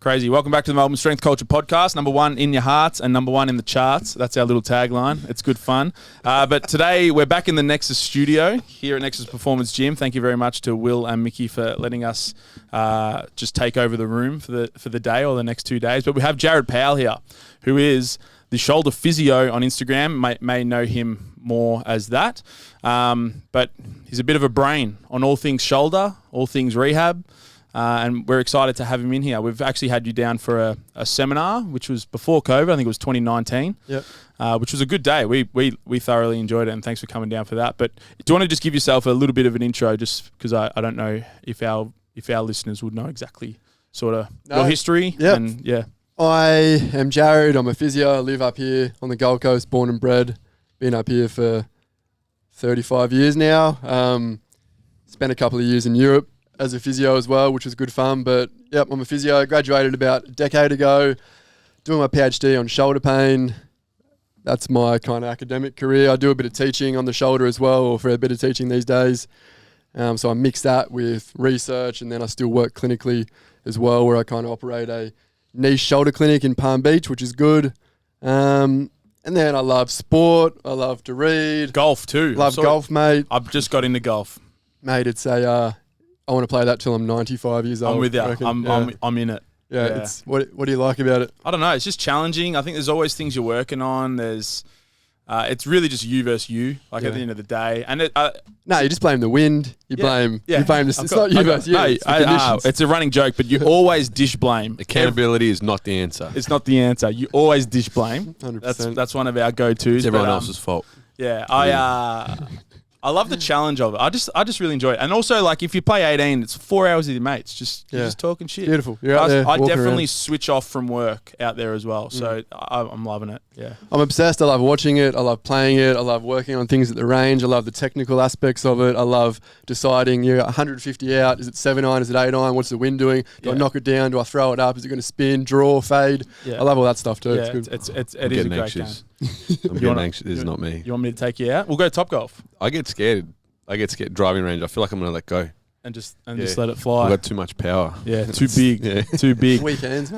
Crazy. Welcome back to the Melbourne Strength Culture Podcast. Number one in your hearts and number one in the charts. That's our little tagline. It's good fun. But today we're back in the Nexus studio here at Nexus Performance Gym. Thank you very much to Will and Mickey for letting us just take over the room for the day or the next 2 days. But we have Jared Powell here, who is the shoulder physio on Instagram. May know him more as that. But he's a bit of a brain on all things shoulder, all things rehab. And we're excited to have him in here. We've actually had you down for a seminar, which was before COVID. I think it was 2019, which was a good day. We thoroughly enjoyed it, and thanks for coming down for that. But do you want to just give yourself a little bit of an intro, just because I don't know if our listeners would know exactly sort of your history? Yep. And yeah. I am Jared. I'm a physio. I live up here on the Gold Coast, born and bred. Been up here for 35 years now. Spent a couple of years in Europe as a physio as well, which was good fun. But yep, I'm a physio. Graduated about a decade ago, doing my PhD on shoulder pain. That's my kind of academic career. I do a bit of teaching on the shoulder as well, or for a bit of teaching these days. So I mix that with research, and then I still work clinically as well, where I kind of operate a niche shoulder clinic in Palm Beach, which is good. And then I love sport. I love to read. Golf too. Love golf, mate. I've just got into golf. Mate, it's I want to play that till I'm 95 years old. I'm with you. I'm in it. Yeah. It's what do you like about it? I don't know. It's just challenging. I think there's always things you're working on. There's, it's really just you versus you. Like at the end of the day, and no, you just blame the wind. You blame this. It's not you versus you. It's a running joke, but you always dish blame. Accountability is not the answer. It's not the answer. You always dish blame. 100%. That's one of our go-tos. It's everyone else's fault. Yeah, I love the challenge of it. I just really enjoy it. And also, like, if you play 18, it's 4 hours with your mates, you're just talking shit. Beautiful. You're out there I definitely around. Switch off from work out there as well. So I'm loving it. Yeah. I'm obsessed. I love watching it. I love playing it. I love working on things at the range. I love the technical aspects of it. I love deciding, 150 out. Is it 7-iron? Is it 8-iron? What's the wind doing? Do I knock it down? Do I throw it up? Is it going to spin, draw, fade? Yeah. I love all that stuff too. Yeah, it's good. It is a great game. I'm getting anxious. This is not me. You want me to take you out? We'll go Top Golf. I get scared driving range. I feel like I'm going to let go. And just let it fly. I've got too much power. Yeah, too big. Yeah. Too big. Weekends.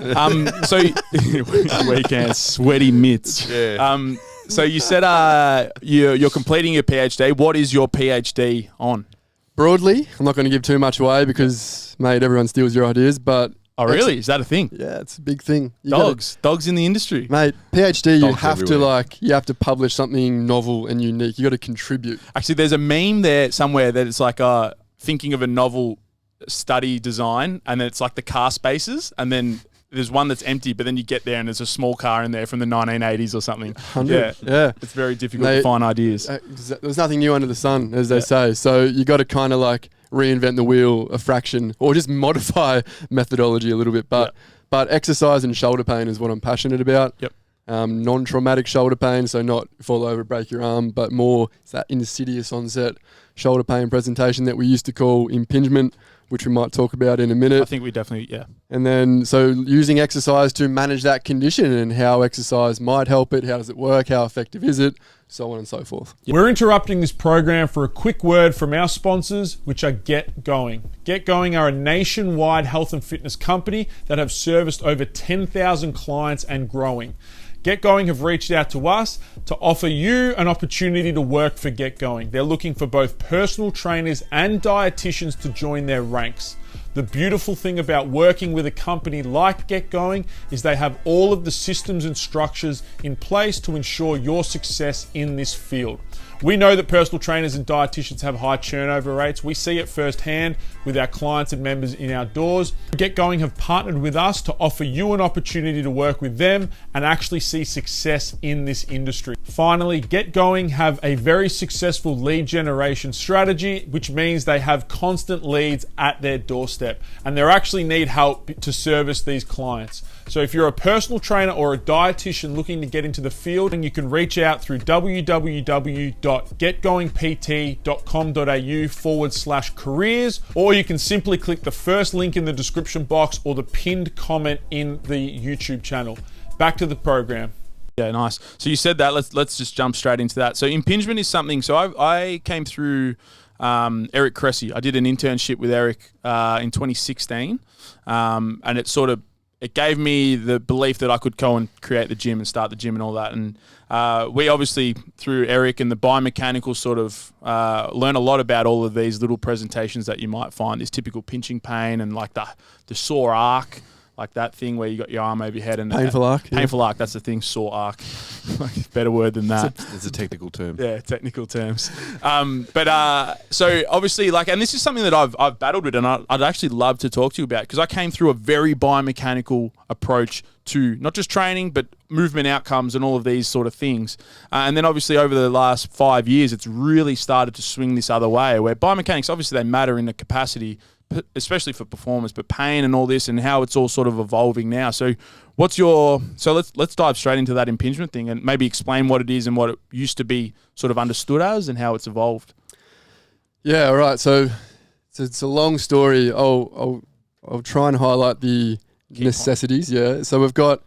So weekends, sweaty mitts. Yeah. So you said you're completing your PhD. What is your PhD on? Broadly, I'm not going to give too much away because, mate, everyone steals your ideas, but... Oh, really? Is that a thing? Yeah, it's a big thing. Dogs in the industry. Mate, PhD, you Dogs have everywhere. you have to publish something novel and unique. You got to contribute. Actually, there's a meme there somewhere that it's like thinking of a novel study design, and then it's like the car spaces, and then there's one that's empty, but then you get there and there's a small car in there from the 1980s or something. 100. Yeah. It's very difficult to find ideas. There's nothing new under the sun, as they say. So you got to kind of like reinvent the wheel a fraction, or just modify methodology a little bit. But exercise and shoulder pain is what I'm passionate about. Yep. Non-traumatic shoulder pain, so not fall over, break your arm, but more it's that insidious onset shoulder pain presentation that we used to call impingement, which we might talk about in a minute. I think we definitely, And then, so using exercise to manage that condition and how exercise might help it, how does it work, how effective is it, so on and so forth. We're interrupting this program for a quick word from our sponsors, which are Get Going. Get Going are a nationwide health and fitness company that have serviced over 10,000 clients and growing. Get Going have reached out to us to offer you an opportunity to work for Get Going. They're looking for both personal trainers and dietitians to join their ranks. The beautiful thing about working with a company like Get Going is they have all of the systems and structures in place to ensure your success in this field. We know that personal trainers and dietitians have high turnover rates. We see it firsthand with our clients and members in our doors. Get Going have partnered with us to offer you an opportunity to work with them and actually see success in this industry. Finally, Get Going have a very successful lead generation strategy, which means they have constant leads at their doorstep, and they actually need help to service these clients. So if you're a personal trainer or a dietitian looking to get into the field, and you can reach out through www.getgoingpt.com.au/careers, or you can simply click the first link in the description box or the pinned comment in the YouTube channel. Back to the program. Yeah, nice. So you said that. Let's just jump straight into that. So impingement is something. So I came through Eric Cressy. I did an internship with Eric in 2016, and it it gave me the belief that I could go and create the gym and start the gym and all that. And we obviously, through Eric and the biomechanical sort of, learn a lot about all of these little presentations that you might find, this typical pinching pain and like the sore arc, like that thing where you got your arm over your head and Painful arc. Yeah. Painful arc, that's the thing, sore arc. Like, better word than that. It's a technical term. Yeah, technical terms. So obviously, like, and this is something that I've battled with, and I'd actually love to talk to you about, because I came through a very biomechanical approach to not just training, but movement outcomes and all of these sort of things. And then obviously over the last 5 years, it's really started to swing this other way, where biomechanics, obviously they matter in the capacity, especially for performance, but pain and all this and how it's all sort of evolving now. So let's dive straight into that impingement thing and maybe explain what it is and what it used to be sort of understood as and how it's evolved. Yeah, all right. So it's a long story. I'll try and highlight the necessities. Yeah. So it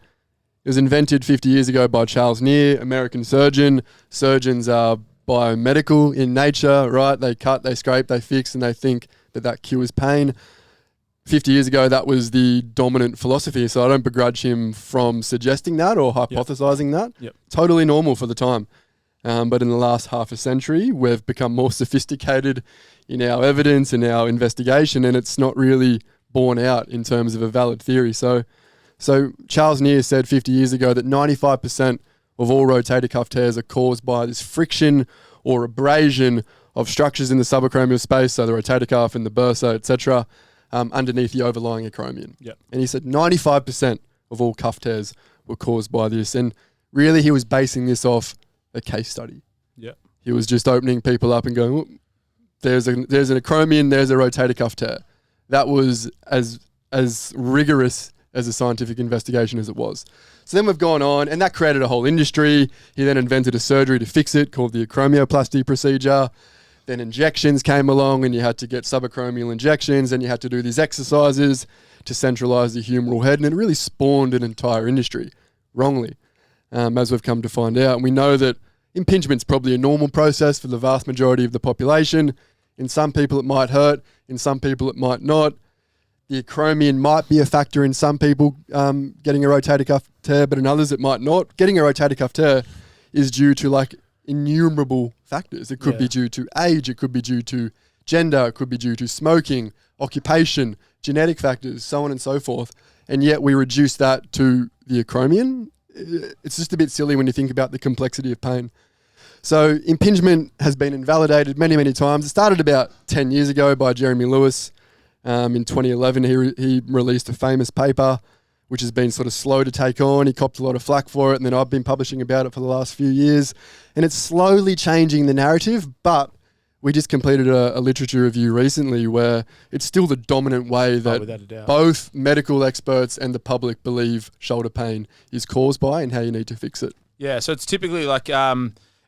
was invented 50 years ago by Charles Neer, American surgeon. Surgeons are biomedical in nature, right? They cut, they scrape, they fix, and they think that cures pain. 50 years ago, that was the dominant philosophy. So I don't begrudge him from suggesting that or hypothesizing that. Yep. Totally normal for the time. But in the last half a century, we've become more sophisticated in our evidence and our investigation, and it's not really borne out in terms of a valid theory. So Charles Neer said 50 years ago that 95% of all rotator cuff tears are caused by this friction or abrasion of structures in the subacromial space, so the rotator cuff and the bursa, etc., underneath the overlying acromion. Yep. And he said 95% of all cuff tears were caused by this. And really he was basing this off a case study. Yeah. He was just opening people up and going, oh, there's an acromion, there's a rotator cuff tear. That was as rigorous as a scientific investigation as it was. So then we've gone on, and that created a whole industry. He then invented a surgery to fix it called the acromioplasty procedure. Then injections came along, and you had to get subacromial injections, and you had to do these exercises to centralize the humeral head, and it really spawned an entire industry, wrongly, as we've come to find out. And we know that impingement's probably a normal process for the vast majority of the population. In some people it might hurt, in some people it might not. The acromion might be a factor in some people getting a rotator cuff tear, but in others it might not. Getting a rotator cuff tear is due to like innumerable factors. It could be due to age, it could be due to gender, it could be due to smoking, occupation, genetic factors, so on and so forth. And yet we reduce that to the acromion. It's just a bit silly when you think about the complexity of pain. So impingement has been invalidated many, many times. It started about 10 years ago by Jeremy Lewis. In 2011, he released a famous paper, which has been sort of slow to take on. He copped a lot of flack for it, and then I've been publishing about it for the last few years. And it's slowly changing the narrative, but we just completed a literature review recently where it's still the dominant way that both medical experts and the public believe shoulder pain is caused by and how you need to fix it. Yeah, so it's typically like...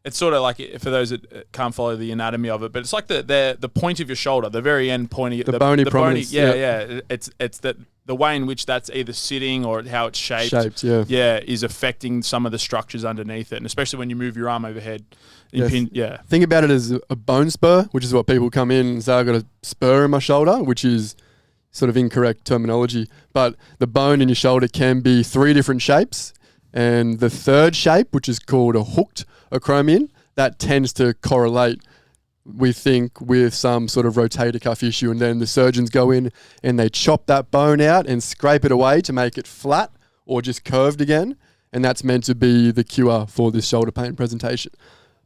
it's sort of like, for those that can't follow the anatomy of it, but it's like the point of your shoulder, the very end point of the bony prominence. Yeah. It's the way in which that's either sitting or how it's shaped. Is affecting some of the structures underneath it, and especially when you move your arm overhead. Think about it as a bone spur, which is what people come in and say, I've got a spur in my shoulder, which is sort of incorrect terminology. But the bone in your shoulder can be 3 different shapes. And the third shape, which is called a hooked acromion, that tends to correlate, we think, with some sort of rotator cuff issue. And then the surgeons go in and they chop that bone out and scrape it away to make it flat or just curved again. And that's meant to be the cure for this shoulder pain presentation.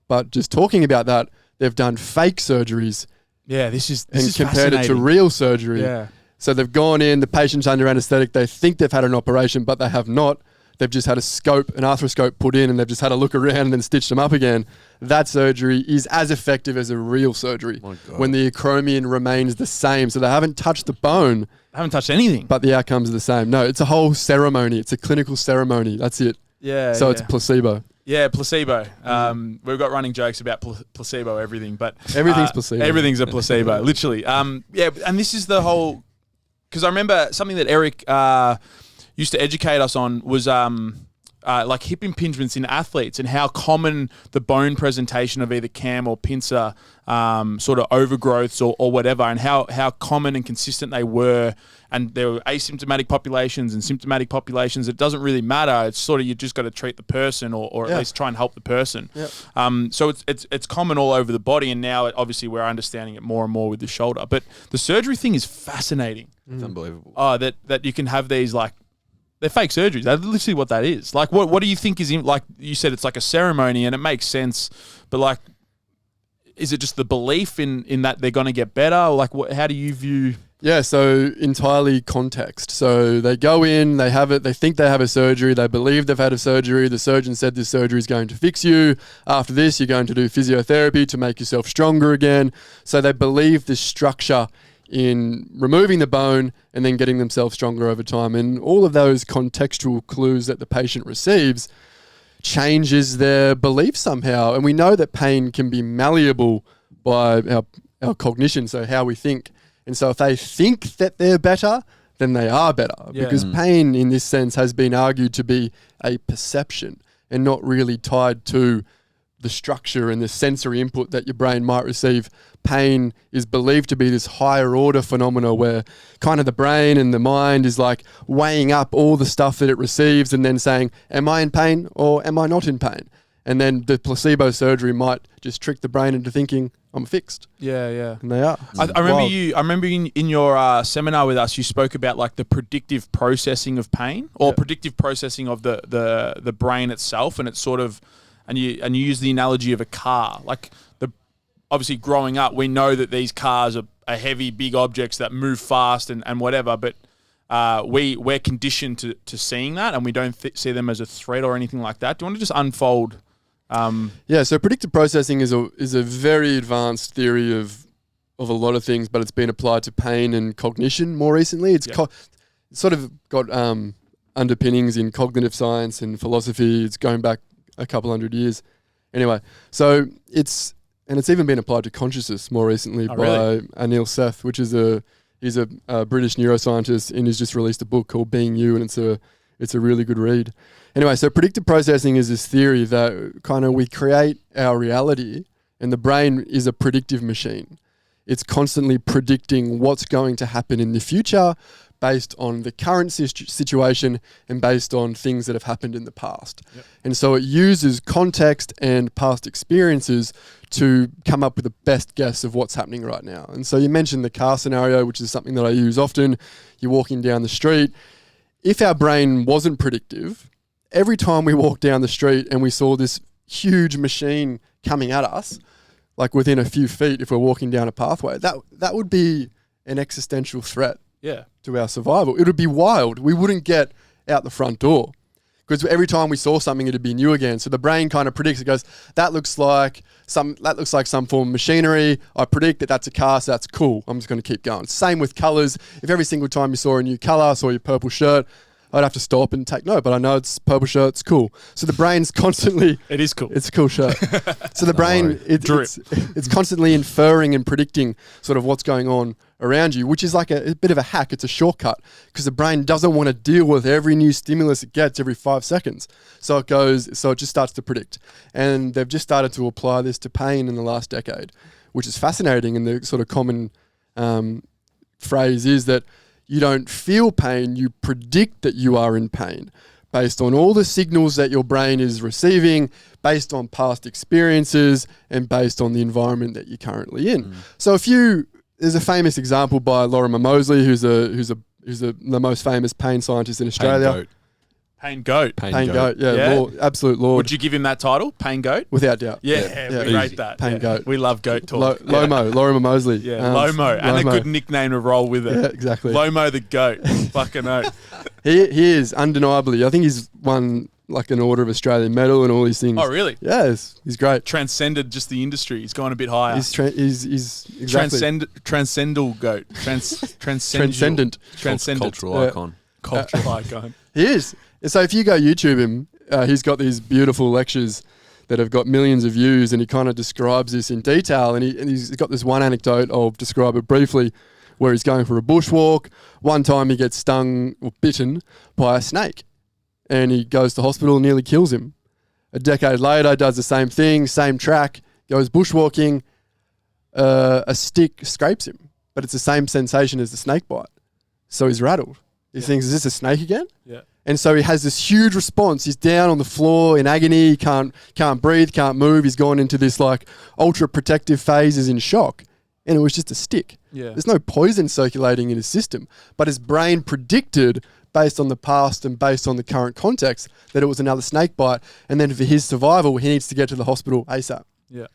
But just talking about that, they've done fake surgeries. Yeah, this is compared it to real surgery. Yeah. So they've gone in, the patient's under anesthetic, they think they've had an operation, but they have not. They've just had an arthroscope put in, and they've just had a look around and then stitched them up again. That surgery is as effective as a real surgery when the acromion remains the same. So they haven't touched the bone. They haven't touched anything. But the outcomes are the same. No, it's a whole ceremony. It's a clinical ceremony. That's it. Yeah. So it's placebo. Yeah, placebo. We've got running jokes about placebo everything, but... Everything's placebo. Everything's a placebo, literally. And this is the whole... Because I remember something that Eric... used to educate us on was like hip impingements in athletes and how common the bone presentation of either cam or pincer sort of overgrowths or whatever, and how common and consistent they were. And there were asymptomatic populations and symptomatic populations. It doesn't really matter. It's sort of you just got to treat the person or at least try and help the person. Yep. So it's common all over the body, and now obviously we're understanding it more and more with the shoulder. But the surgery thing is fascinating. It's unbelievable. Oh, that you can have these like. They're fake surgeries. That's literally what that is. Like, what do you think is in, like you said, it's like a ceremony and it makes sense, but like, is it just the belief in that they're going to get better? Or like, how do you view? Yeah, so entirely context. So they go in, they have it, they think they have a surgery, they believe they've had a surgery, the surgeon said this surgery is going to fix you. After this, you're going to do physiotherapy to make yourself stronger again. So they believe this structure in removing the bone and then getting themselves stronger over time. And all of those contextual clues that the patient receives changes their belief somehow. And we know that pain can be malleable by our cognition, so how we think. And so if they think that they're better, then they are better. Yeah. Because pain in this sense has been argued to be a perception and not really tied to the structure and the sensory input that your brain might receive. Pain is believed to be this higher order phenomena where kind of the brain and the mind is like weighing up all the stuff that it receives and then saying, am I in pain or am I not in pain? And then the placebo surgery might just trick the brain into thinking, I'm fixed. Yeah. And they are. I remember in your seminar with us, you spoke about like the predictive processing of pain or predictive processing of the brain itself, and it's sort of, and you use the analogy of a car. Like obviously growing up, we know that these cars are heavy, big objects that move fast and whatever, but we're conditioned to seeing that, and we don't see them as a threat or anything like that. Do you want to just unfold? So predictive processing is a very advanced theory of a lot of things, but it's been applied to pain and cognition more recently. It's sort of got underpinnings in cognitive science and philosophy. It's going back a couple hundred years. Anyway, so it's even been applied to consciousness more recently by Anil Seth, which is he's a British neuroscientist, and he's just released a book called Being You, and it's a really good read. Anyway, so predictive processing is this theory that kind of we create our reality, and the brain is a predictive machine. It's constantly predicting what's going to happen in the future based on the current situation and based on things that have happened in the past. Yep. And so it uses context and past experiences to come up with the best guess of what's happening right now. And so you mentioned the car scenario, which is something that I use often. You're walking down the street. If our brain wasn't predictive, every time we walked down the street and we saw this huge machine coming at us, like within a few feet, if we're walking down a pathway, that would be an existential threat to our survival. It would be wild. We wouldn't get out the front door because every time we saw something, it'd be new again. So the brain kind of predicts. It goes, that looks like some form of machinery. I predict that that's a car, so that's cool. I'm just going to keep going. Same with colors. If every single time you saw a new color, saw your purple shirt, I'd have to stop and take note, but I know it's purple shirt, it's cool. So the brain's constantly... It is cool. It's a cool shirt. So the brain, it's constantly inferring and predicting sort of what's going on around you, which is like a bit of a hack. It's a shortcut because the brain doesn't want to deal with every new stimulus it gets every 5 seconds. So it just starts to predict. And they've just started to apply this to pain in the last decade, which is fascinating. And the sort of common phrase is that you don't feel pain, you predict that you are in pain based on all the signals that your brain is receiving, based on past experiences, and based on the environment that you're currently in. So there's a famous example by Lorimer Moseley, who's the most famous pain scientist in Australia. Pain goat. Pain goat, Lord, absolute lord. Would you give him that title, Pain Goat? Without doubt. Yeah. We rate that. Pain goat. We love goat talk. Lorimer Moseley. Yeah, Lomo. And a good nickname to roll with it. Yeah, exactly. Lomo the goat. Fucking oath. He is undeniably, I think he's won like an Order of Australian medal and all these things. Oh, really? Yeah, he's great. Transcended just the industry. He's gone a bit higher. He's exactly. Transcendental goat. Transcendent. Cultural icon. Cultural icon. He is. So if you go YouTube him, he's got these beautiful lectures that have got millions of views, and he kind of describes this in detail. And he's got this one anecdote, I'll describe it briefly, where he's going for a bushwalk. One time he gets stung or bitten by a snake. and he goes to hospital and nearly kills him. A decade later, does the same thing, same track, goes bushwalking, a stick scrapes him, but it's the same sensation as the snake bite. So he's rattled. He thinks, is this a snake again? Yeah. And so he has this huge response. He's down on the floor in agony. He can't breathe, can't move. He's gone into this like ultra protective phase, is in shock. And it was just a stick. Yeah. There's no poison circulating in his system, but his brain predicted based on the past and based on the current context that it was another snake bite. And then for his survival, he needs to get to the hospital ASAP. Yeah.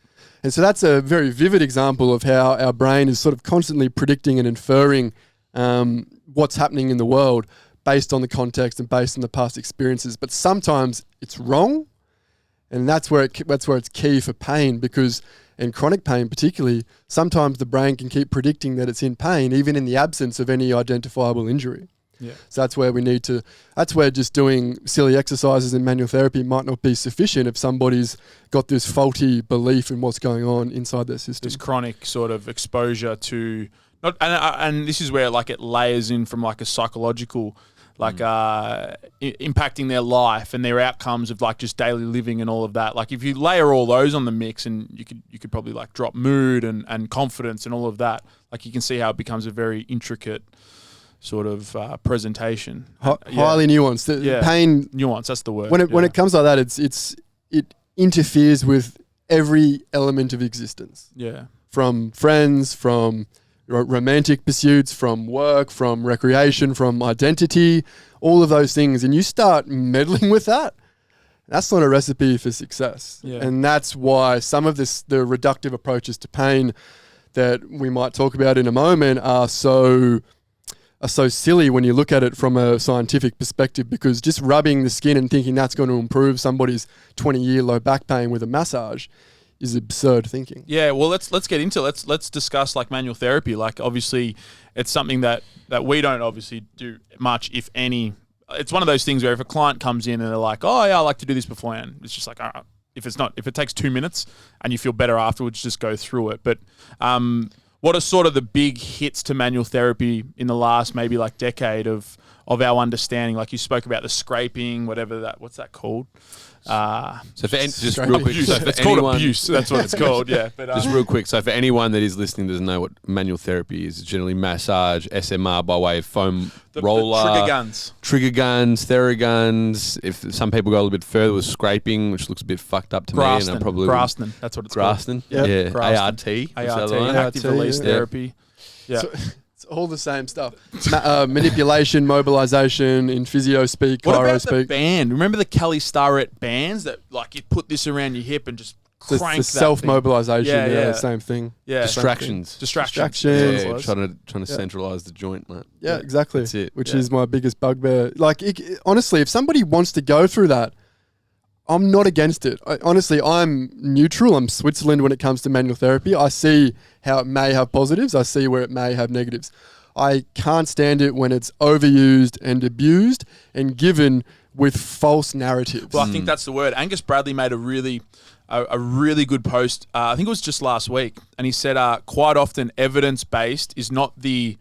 And so that's a very vivid example of how our brain is sort of constantly predicting and inferring what's happening in the world based on the context and based on the past experiences. But sometimes it's wrong, and that's where it's key for pain, because in chronic pain particularly, sometimes the brain can keep predicting that it's in pain even in the absence of any identifiable injury. Yeah. So that's where just doing silly exercises and manual therapy might not be sufficient if somebody's got this faulty belief in what's going on inside their system. This chronic sort of exposure to not, and this is where like it layers in from like a psychological, like impacting their life and their outcomes of like just daily living and all of that. Like if you layer all those on the mix, and you could probably like drop mood and confidence and all of that. Like you can see how it becomes a very intricate sort of presentation. Highly nuanced. Yeah. Pain Nuance, that's the word. when it comes like that, it interferes with every element of existence. Yeah. From friends, from romantic pursuits, from work, from recreation, from identity, all of those things. And you start meddling with that, that's not a recipe for success. Yeah. And that's why some of the reductive approaches to pain that we might talk about in a moment are so silly when you look at it from a scientific perspective, because just rubbing the skin and thinking that's going to improve somebody's 20-year low back pain with a massage is absurd thinking. Yeah, well, let's get into let's discuss like manual therapy. Like obviously, it's something that we don't obviously do much, if any. It's one of those things where if a client comes in and they're like, "Oh yeah, I like to do this beforehand," it's just like, all right. If it takes 2 minutes and you feel better afterwards, just go through it. But what are sort of the big hits to manual therapy in the last maybe like decade of our understanding? Like you spoke about the scraping, what's that called? So for just real quick, so for It's anyone, called abuse. That's what it's called. Yeah. But, just real quick, so for anyone that is listening doesn't know what manual therapy is, it's generally massage, SMR by way of foam roller, trigger guns, Theraguns. If some people go a little bit further with scraping, which looks a bit fucked up to me, and I probably Graston. That's what it's Graston. called. Yeah, Graston. ART. Active release therapy. Yeah. So, it's all the same stuff. Manipulation, mobilization, in physio speak, What chiro about the speak. band? Remember the Kelly Starrett bands that like you put this around your hip and just The crank that self-mobilization, thing? Yeah. same thing. Yeah. Distractions. Distractions. Distractions. Yeah, trying to centralize the joint, mate. Yeah, exactly. That's it. Which Yeah. is my biggest bugbear. Like, honestly, if somebody wants to go through that, I'm not against it. Honestly, I'm neutral. I'm Switzerland when it comes to manual therapy. I see how it may have positives. I see where it may have negatives. I can't stand it when it's overused and abused and given with false narratives. Well, I think that's the word. Angus Bradley made a really good post. I think it was just last week, and he said quite often evidence-based is not the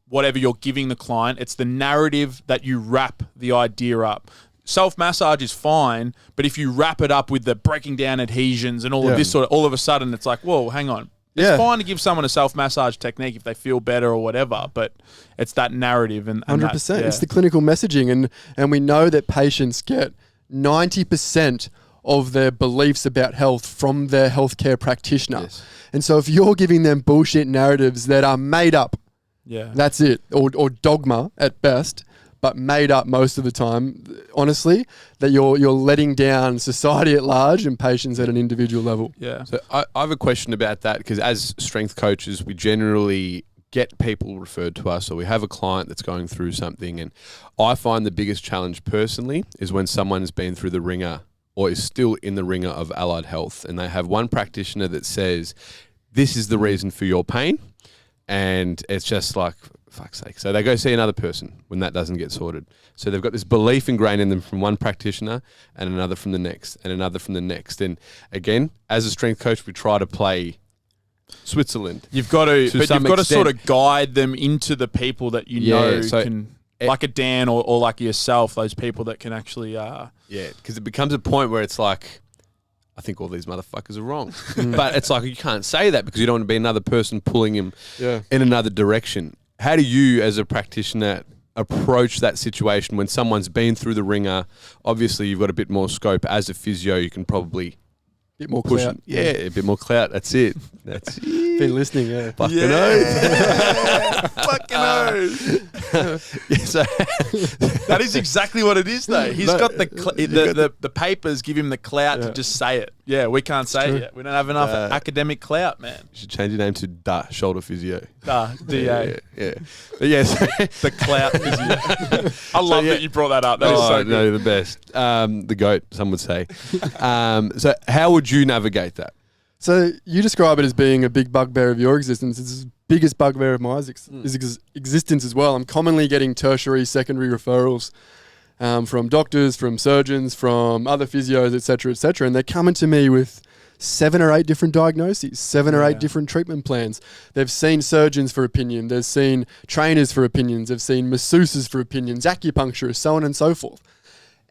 whatever you're giving the client. It's the narrative that you wrap the idea up. Self-massage is fine, but if you wrap it up with the breaking down adhesions and all of this all of a sudden it's like, whoa, hang on. It's fine to give someone a self-massage technique if they feel better or whatever, but it's that narrative and 100%. It's the clinical messaging, and we know that patients get 90% of their beliefs about health from their healthcare practitioner. Yes. And so if you're giving them bullshit narratives that are made up, that's it, or dogma at best, but made up most of the time, honestly, that you're letting down society at large and patients at an individual level. Yeah. So I have a question about that, because as strength coaches, we generally get people referred to us, or we have a client that's going through something, and I find the biggest challenge personally is when someone's been through the ringer or is still in the ringer of allied health, and they have one practitioner that says, this is the reason for your pain, and it's just like, fuck's sake. So they go see another person when that doesn't get sorted. So they've got this belief ingrained in them from one practitioner and another from the next and another from the next. And again, as a strength coach, we try to play Switzerland. You've got to some sort extent. of guide them into the people that you know so can like a Dan or like yourself, those people that can actually Yeah, because it becomes a point where it's like, I think all these motherfuckers are wrong. But it's like, you can't say that because you don't want to be another person pulling him in another direction. How do you, as a practitioner, approach that situation when someone's been through the ringer? Obviously, you've got a bit more scope. As a physio, you can probably Bit more push clout. it. Yeah, a bit more clout. That's it. That's it. Been listening, yeah. Fucking fucking oath. Yeah, so That is exactly what it is, though. He's got the papers give him the clout to just say it. Yeah, we can't say it yet. We don't have enough academic clout, man. you should change your name to Shoulder Physio. DA. Yeah. But yes. The clout physio. I love that you brought that up. That is so good. No, the best. The GOAT, some would say. So how would you navigate that? So you describe it as being a big bugbear of your existence. It's the biggest bugbear of my existence as well. I'm commonly getting tertiary, secondary referrals from doctors, from surgeons, from other physios, etc., and they're coming to me with 7 or 8 different diagnoses, 7 or 8 different treatment plans. They've seen surgeons for opinion. They've seen trainers for opinions. They've seen masseuses for opinions, acupuncturists, so on and so forth.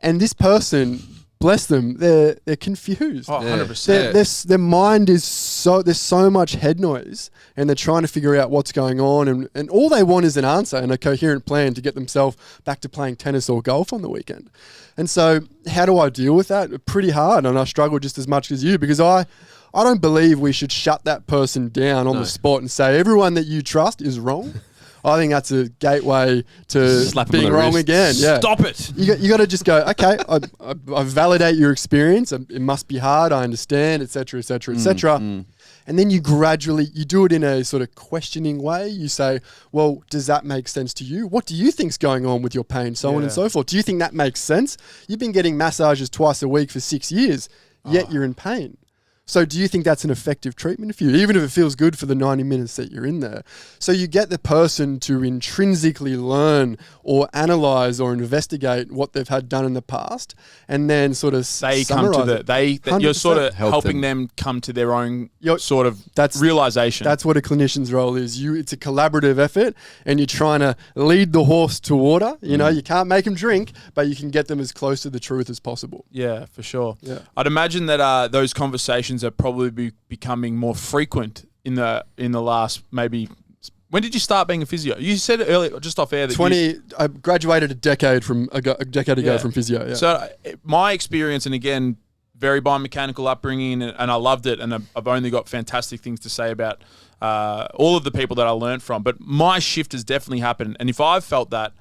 And this person, bless them, they're confused. Oh, 100%. Their mind is there's so much head noise, and they're trying to figure out what's going on, and all they want is an answer and a coherent plan to get themselves back to playing tennis or golf on the weekend. And so how do I deal with that? Pretty hard, and I struggle just as much as you, because I don't believe we should shut that person down on the spot and say everyone that you trust is wrong. I think that's a gateway to Slap 'em being on the wrong wrist. again. Yeah. Stop it. You got to just go, okay, I validate your experience. It must be hard. I understand, etc., etc., etc. And then you do it in a sort of questioning way. You say, well, does that make sense to you? What do you think's going on with your pain? So on and so forth. Do you think that makes sense? You've been getting massages twice a week for 6 years, yet you're in pain. So do you think that's an effective treatment for you, even if it feels good for the 90 minutes that you're in there? So you get the person to intrinsically learn or analyze or investigate what they've had done in the past, and then sort of They come to you're sort of 100%. helping them come to their own You're- sort of that's- realization. That's what a clinician's role is. It's a collaborative effort, and you're trying to lead the horse to water. You know, you can't make them drink, but you can get them as close to the truth as possible. Yeah, for sure. Yeah. I'd imagine that those conversations are probably becoming more frequent in the last maybe. When did you start being a physio? You said earlier, just off air, that I graduated a decade ago from physio. Yeah. So my experience, and again, very biomechanical upbringing, and I loved it, and I've only got fantastic things to say about all of the people that I learned from. But my shift has definitely happened, and if I've felt that,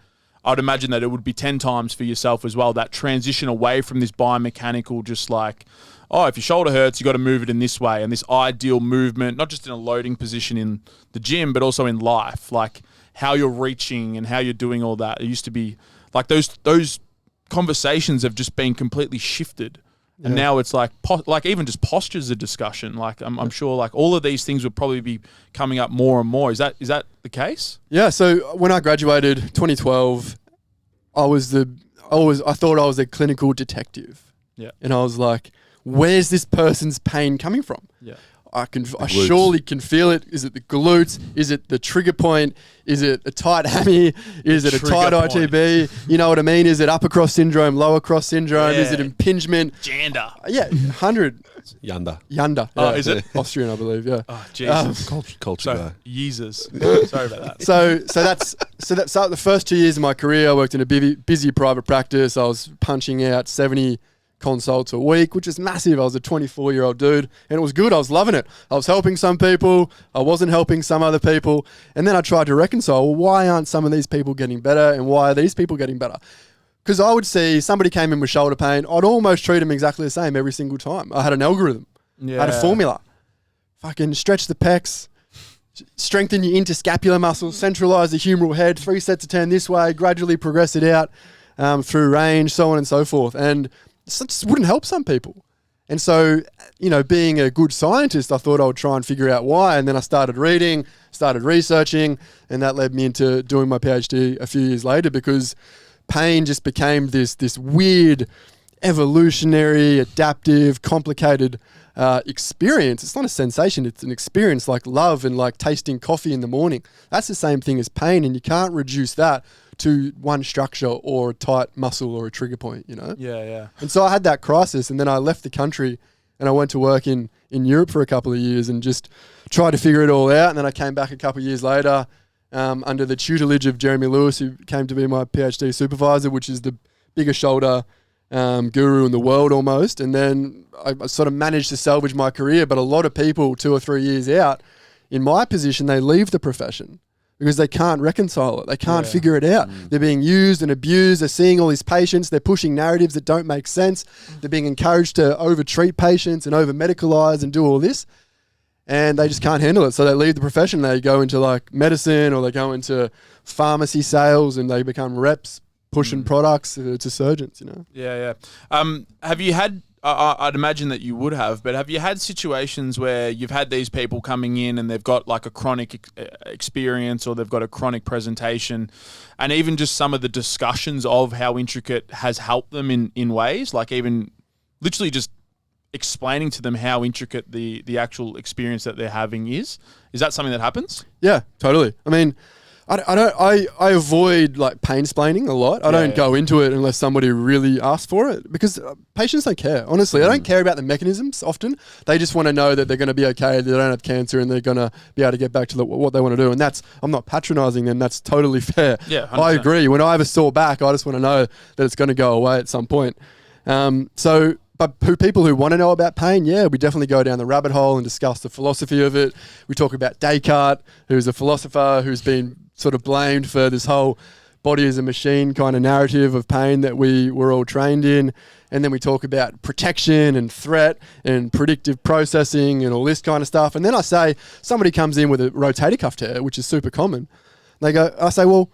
I'd imagine that it would be 10 times for yourself as well, that transition away from this biomechanical, just like, oh, if your shoulder hurts, you got to move it in this way, and this ideal movement, not just in a loading position in the gym, but also in life, like how you're reaching and how you're doing all that. It used to be like those conversations have just been completely shifted. And now it's like even just posture's a discussion. Like I'm sure like all of these things would probably be coming up more and more. Is that the case? Yeah. So when I graduated 2012, I thought I was a clinical detective. Yeah. And I was like, where's this person's pain coming from? Yeah. I surely can feel it. Is it the glutes? Is it the trigger point? Is it a tight hammy? Is it a tight ITB? You know what I mean? Is it upper cross syndrome, lower cross syndrome? Yeah. Is it impingement? Jander. Yeah, 100. Yanda. Yanda. Oh, yeah. is it? Austrian, I believe, yeah. Oh, Jesus. Culture guy. Sorry, Jesus. Sorry about that. So the first 2 years of my career, I worked in a busy private practice. I was punching out 70 consults a week, which is massive. I was a 24-year-old dude, and it was good. I was loving it. I was helping some people. I wasn't helping some other people. And then I tried to reconcile, well, why aren't some of these people getting better, and why are these people getting better? Because I would see somebody came in with shoulder pain, I'd almost treat them exactly the same every single time. I had an algorithm. Yeah. I had a formula. Fucking stretch the pecs, strengthen your interscapular muscles, centralize the humeral head, 3 sets of 10 this way, gradually progress it out through range, so on and so forth. And it just wouldn't help some people. And so, you know, being a good scientist, I thought I would try and figure out why. And then I started reading, started researching, and that led me into doing my PhD a few years later, because pain just became this weird, evolutionary, adaptive, complicated experience. It's not a sensation, it's an experience, like love and like tasting coffee in the morning. That's the same thing as pain, and you can't reduce that to one structure or a tight muscle or a trigger point, you know? Yeah. And so I had that crisis, and then I left the country and I went to work in Europe for a couple of years and just tried to figure it all out. And then I came back a couple of years later under the tutelage of Jeremy Lewis, who came to be my PhD supervisor, which is the biggest shoulder guru in the world almost. And then I sort of managed to salvage my career. But a lot of people 2 or 3 years out in my position, they leave the profession because they can't reconcile it. They can't figure it out. They're being used and abused. They're seeing all these patients. They're pushing narratives that don't make sense. They're being encouraged to over-treat patients and over-medicalize and do all this. And they just can't handle it. So they leave the profession. They go into like medicine, or they go into pharmacy sales, and they become reps pushing products to surgeons, you know? Yeah. Have you had, I'd imagine that you would have, but have you had situations where you've had these people coming in and they've got like a chronic experience, or they've got a chronic presentation, and even just some of the discussions of how intricate has helped them in ways, like even literally just explaining to them how intricate the actual experience that they're having is? Is that something that happens? Yeah, totally. I mean, I avoid like pain-splaining a lot. I don't go into it unless somebody really asks for it, because patients don't care. Honestly, I don't care about the mechanisms often. They just want to know that they're going to be okay, they don't have cancer, and they're going to be able to get back to what they want to do. And I'm not patronizing them. That's totally fair. Yeah, 100%. I agree. When I have a sore back, I just want to know that it's going to go away at some point. But people who want to know about pain, we definitely go down the rabbit hole and discuss the philosophy of it. We talk about Descartes, who's a philosopher who's been sort of blamed for this whole body as a machine kind of narrative of pain that we were all trained in. And then we talk about protection and threat and predictive processing and all this kind of stuff. And then I say, somebody comes in with a rotator cuff tear, which is super common. I say, well,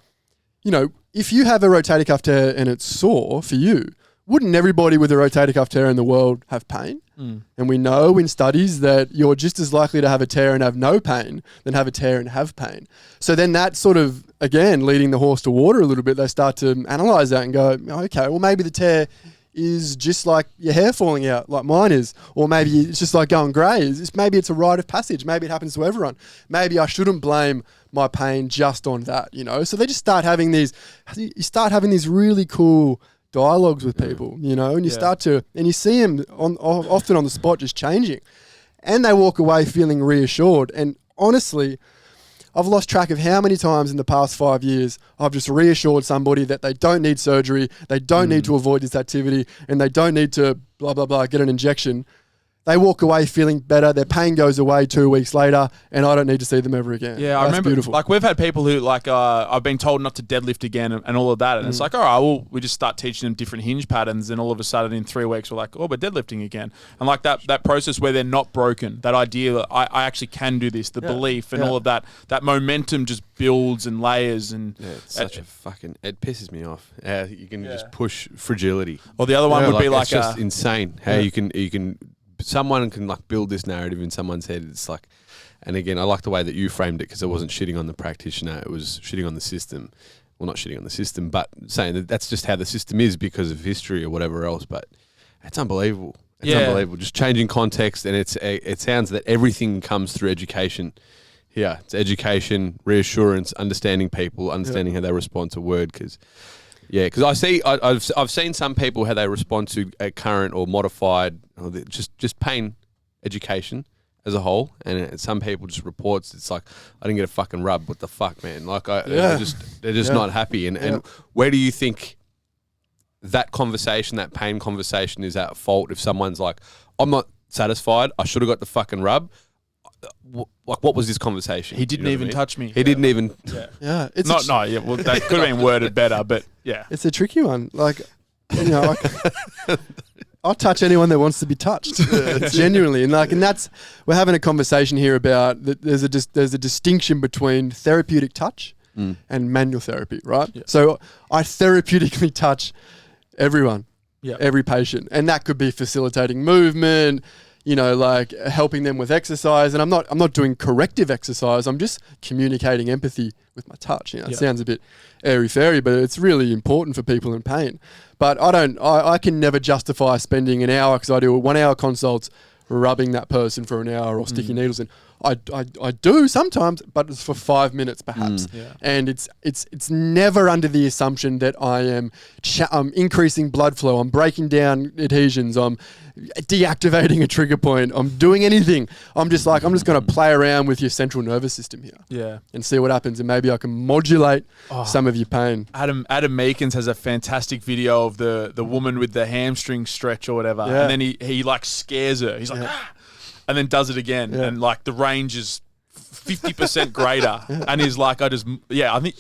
you know, if you have a rotator cuff tear and it's sore for you, wouldn't everybody with a rotator cuff tear in the world have pain? And we know in studies that you're just as likely to have a tear and have no pain than have a tear and have pain. So then that sort of, again, leading the horse to water a little bit, they start to analyze that and go, okay, well, maybe the tear is just like your hair falling out, like mine is. Or maybe it's just like going grey. Maybe it's a rite of passage. Maybe it happens to everyone. Maybe I shouldn't blame my pain just on that, you know? So they just start having these really cool dialogues with people, you know, and you start to, and you see them often on the spot just changing, and they walk away feeling reassured. And honestly, I've lost track of how many times in the past 5 years I've just reassured somebody that they don't need surgery, they don't need to avoid this activity, and they don't need to blah, blah, blah, get an injection. They walk away feeling better. Their pain goes away 2 weeks later, and I don't need to see them ever again. Yeah, I remember. Beautiful. Like we've had people who I've been told not to deadlift again and all of that, and it's like, all right, well, we just start teaching them different hinge patterns, and all of a sudden in 3 weeks we're like, oh, we're deadlifting again. And like that process where they're not broken, that idea that I actually can do this, the belief and all of that momentum just builds and layers. And it's such a fucking, it pisses me off. You can just push fragility. Or the other one would be like, it's just insane how you can. Someone can like build this narrative in someone's head. It's like, and again, I like the way that you framed it, because it wasn't shitting on the practitioner, it was shitting on the system. Well, not shitting on the system, but saying that that's just how the system is because of history or whatever else. But it's unbelievable. It's unbelievable. Just changing context, and it sounds that everything comes through education. Yeah, it's education, reassurance, understanding people, understanding how they respond to word. Because I've seen some people how they respond to a current or modified, or just pain education as a whole, and some people just reports it's like, I didn't get a fucking rub. What the fuck, man? Like they're just not happy. And where do you think that conversation, that pain conversation, is at fault? If someone's like, I'm not satisfied, I should have got the fucking rub. Like, what was this conversation? He didn't even touch me. He didn't even. Yeah, it's well, that could have been worded better, but yeah, it's a tricky one. Like, you know, I'll touch anyone that wants to be touched, genuinely, and that's, we're having a conversation here about that. There's a distinction between therapeutic touch and manual therapy, right? Yeah. So I therapeutically touch everyone, every patient, and that could be facilitating movement, you know, like helping them with exercise. And I'm not doing corrective exercise. I'm just communicating empathy with my touch. You know, it sounds a bit airy-fairy, but it's really important for people in pain. But I can never justify spending an hour, because I do 1 hour consults, rubbing that person for an hour or sticking needles in. I do sometimes, but it's for 5 minutes perhaps. Yeah. And it's never under the assumption that I am increasing blood flow, I'm breaking down adhesions, I'm deactivating a trigger point, I'm doing anything. I'm just going to play around with your central nervous system here. Yeah. And see what happens, and maybe I can modulate some of your pain. Adam Meekins has a fantastic video of the woman with the hamstring stretch or whatever, Yeah. and then he like scares her. He's like, ah! And then does it again, Yeah. and like the range is 50% greater, and he's like, I think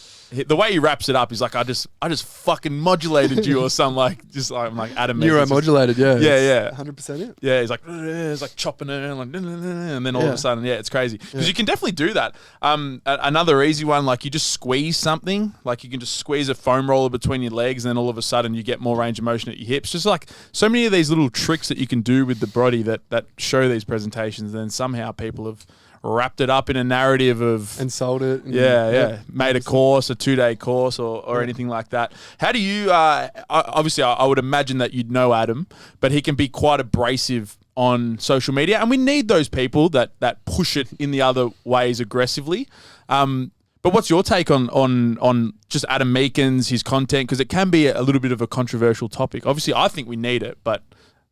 the way he wraps it up, he's like, I just fucking modulated you or something, like just like I'm like Adam Meekins. Neuromodulated, yeah. Yeah, it's 100% it. Yeah, he's like, it's like chopping her, and like, and then all of Yeah. a sudden, it's crazy because you can definitely do that. Another easy one, like you just squeeze something, like you can just squeeze a foam roller between your legs, and then all of a sudden you get more range of motion at your hips. Just like so many of these little tricks that you can do with the body that show these presentations, and then somehow people have wrapped it up in a narrative of And sold it. And made a course, a 2-day course, or anything like that. How do you? Obviously, I would imagine that you'd know Adam, but he can be quite abrasive on social media, and we need those people that push it in the other ways aggressively. But what's your take on just Adam Meekins, his content? Because it can be a little bit of a controversial topic. Obviously, I think we need it, but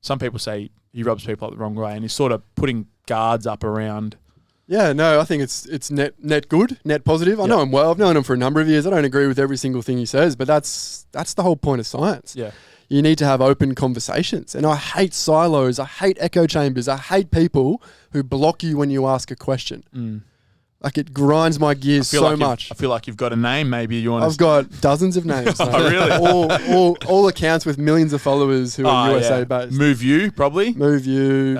some people say he rubs people up the wrong way, and he's sort of putting guards up around. Yeah, no, I think it's net good, net positive. I know him well. I've known him for a number of years. I don't agree with every single thing he says, but that's the whole point of science. Yeah. You need to have open conversations. And I hate silos. I hate echo chambers. I hate people who block you when you ask a question. Like, it grinds my gears so much. I feel like you've got a name. Maybe you want to... I've got dozens of names. Oh, really? all accounts with millions of followers who are USA based. Move you, probably. Move you.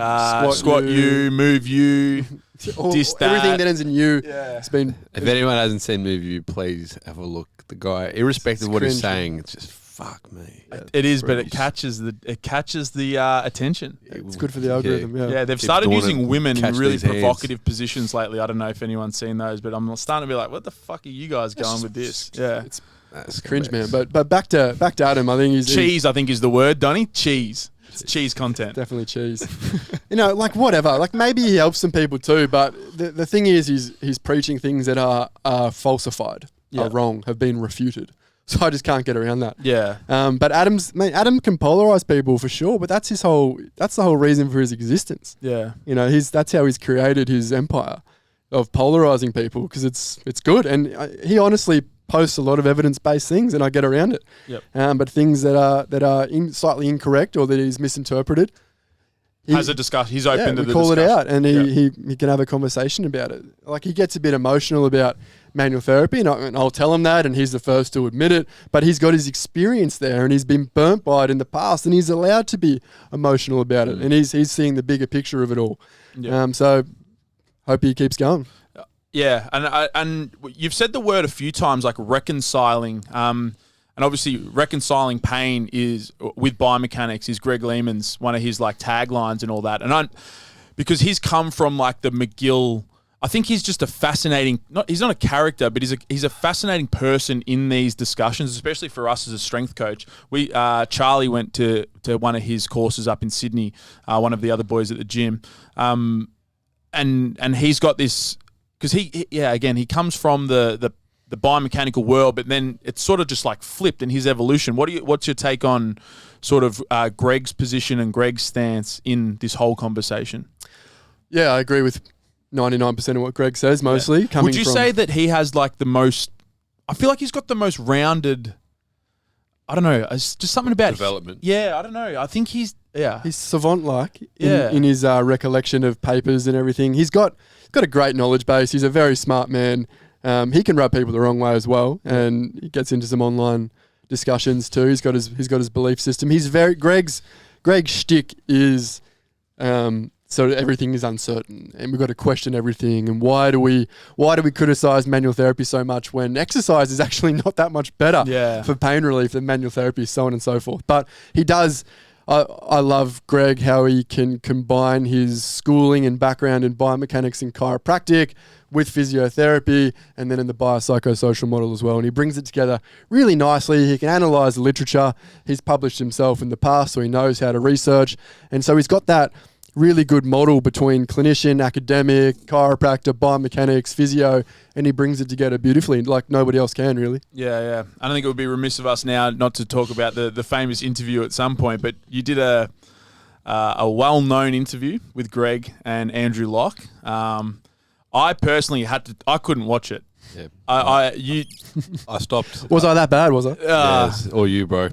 Squat you. Move you. Diss that. Everything that ends in you. It's been... If anyone hasn't seen Move You, please have a look. The guy, irrespective of what he's saying, it's just fuck me. It is, but it catches the attention. It's good for the algorithm, Yeah, they've Keep started doing using it. women in Catch really these hands. provocative positions lately. I don't know if anyone's seen those, but I'm starting to be like, what the fuck are you guys going with this? Yeah. It's cringe, man. But back to Adam, I think he's... Cheese, I think, is the word, Donnie. Cheese. It's cheese content. Definitely cheese. Like whatever. Like maybe he helps some people too, but the thing is he's preaching things that are falsified, are wrong, have been refuted. So I just can't get around that. Yeah. But Adam can polarize people for sure, but that's the whole reason for his existence. Yeah. That's how he's created his empire of polarizing people, because it's good. And he honestly posts a lot of evidence-based things, and I get around it. Yep. But things that are slightly incorrect or that he's misinterpreted, Has a discussion. He's open to the call discussion. it out, and he can have a conversation about it. Like, he gets a bit emotional about manual therapy, and I'll tell him that, and he's the first to admit it. But he's got his experience there, and he's been burnt by it in the past, and he's allowed to be emotional about it, and he's seeing the bigger picture of it all. Yeah. So hope he keeps going. Yeah, and you've said the word a few times, like reconciling. And obviously, reconciling pain is with biomechanics is Greg Lehman's one of his like taglines and all that. And because he's come from like the McGill. I think he's just a fascinating. He's not a character, but he's a fascinating person in these discussions, especially for us as a strength coach. Charlie went to one of his courses up in Sydney. One of the other boys at the gym, and he's got this. Because he comes from the biomechanical world, but then it's sort of just like flipped in his evolution. What's your take on sort of Greg's position and Greg's stance in this whole conversation? Yeah, I agree with 99% of what Greg says, mostly. Yeah. Would you say that he has like the most... I feel like he's got the most rounded... I don't know. It's just something about... Development. Yeah, I don't know. I think he's... Yeah. He's savant-like in his recollection of papers and everything. He's got a great knowledge base. He's a very smart man. He can rub people the wrong way as well, and he gets into some online discussions too. He's got his belief system. Greg's shtick is so everything is uncertain, and we've got to question everything. And why do we criticize manual therapy so much when exercise is actually not that much better for pain relief than manual therapy, so on and so forth. But he does. I love Greg, how he can combine his schooling and background in biomechanics and chiropractic with physiotherapy, and then in the biopsychosocial model as well. And he brings it together really nicely. He can analyze the literature. He's published himself in the past, so he knows how to research. And so he's got that really good model between clinician, academic, chiropractor, biomechanics, physio, and he brings it together beautifully, like nobody else can really. Yeah. I don't think it would be remiss of us now not to talk about the famous interview at some point, but you did a well-known interview with Greg and Andrew Locke. I personally I couldn't watch it. Yeah. I stopped. Was I that bad, was I? Yes, or you, bro.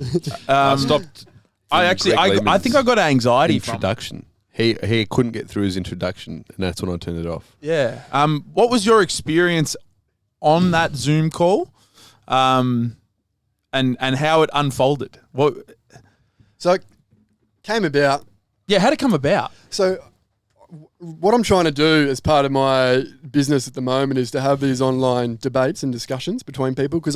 I stopped. I think I got anxiety from it. Introduction. He couldn't get through his introduction, and that's when I turned it off. Yeah. What was your experience on that Zoom call, and how it unfolded? So it came about. Yeah, how'd it come about? So what I'm trying to do as part of my business at the moment is to have these online debates and discussions between people, because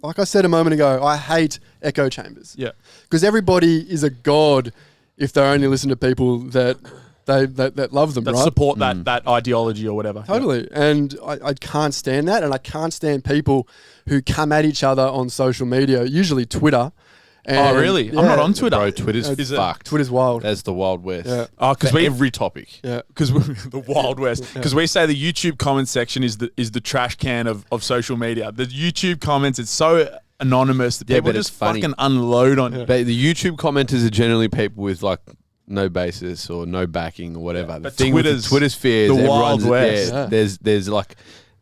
like I said a moment ago, I hate echo chambers. Yeah. Because everybody is a god if they only listen to people that love them, That right? support that ideology or whatever. Totally. And I can't stand that, and I can't stand people who come at each other on social media, usually Twitter. Oh, really? I'm not on Twitter. Bro, Twitter's fucked. Twitter's wild. That's the Wild West. Yeah. Oh, because For every topic. Yeah. Because the Wild West. Because we say the YouTube comment section is the trash can of social media. The YouTube comments, it's so anonymous that people but just it's funny. fucking unload on you. But the YouTube commenters are generally people with like no basis or no backing or whatever. But the thing with the Twitter sphere is the Wild everyone's West. there. Yeah.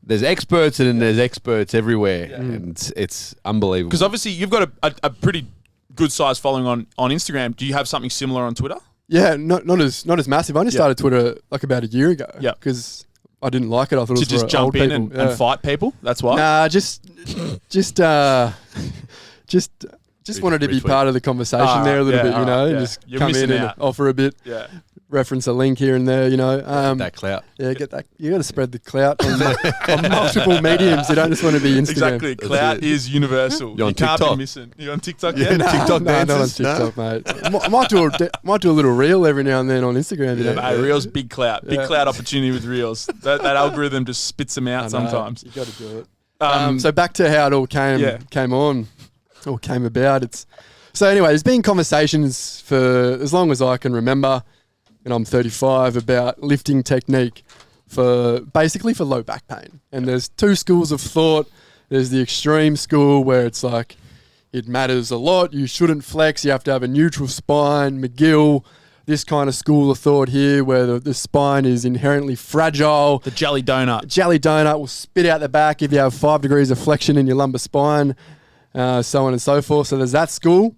There's experts and then there's experts everywhere, and it's unbelievable. Because obviously you've got a pretty good size following on Instagram. Do you have something similar on Twitter? Yeah, not as massive. I only started Twitter like about a year ago. Yeah. Because I didn't like it. I thought it was To just for jump old in people. and fight people? That's why? Nah, just wanted to be retweet. part of the conversation there a little bit, you know, and yeah. just You're come in missing and out. offer a bit, Yeah. reference a link here and there, you know. that clout. Yeah, get that. You got to spread the clout on multiple mediums. You don't just want to be Instagram. Exactly. Clout is universal. You're on you can't be TikTok? missing. You're on TikTok? Yeah, TikTok No, not on dances? No? TikTok, mate. Might do a little reel every now and then on Instagram. You know? Hey, Reels, big clout. Big Yeah. clout opportunity with Reels. That algorithm just spits them out I know, sometimes. you got to do it. Um, So back to how it all came about. So anyway, there's been conversations for as long as I can remember, and I'm 35, about lifting technique basically for low back pain. And there's two schools of thought. There's the extreme school where it's like it matters a lot. You shouldn't flex. You have to have a neutral spine. McGill, this kind of school of thought here where the spine is inherently fragile. the jelly donut. Jelly donut will spit out the back if you have 5 degrees of flexion in your lumbar spine, so on and so forth. So there's that school.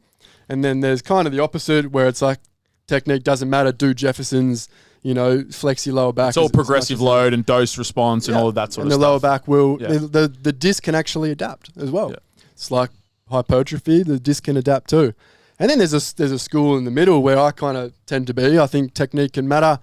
And then there's kind of the opposite where it's like technique doesn't matter, do Jefferson's, you know, flex your lower back. It's all as much progressive as- load and dose response and Yeah. all of that sort and of the lower stuff. back will, Yeah. the disc can actually adapt as well. Yeah. It's like hypertrophy, the disc can adapt too. And then there's a school in the middle where I kind of tend to be. I think technique can matter.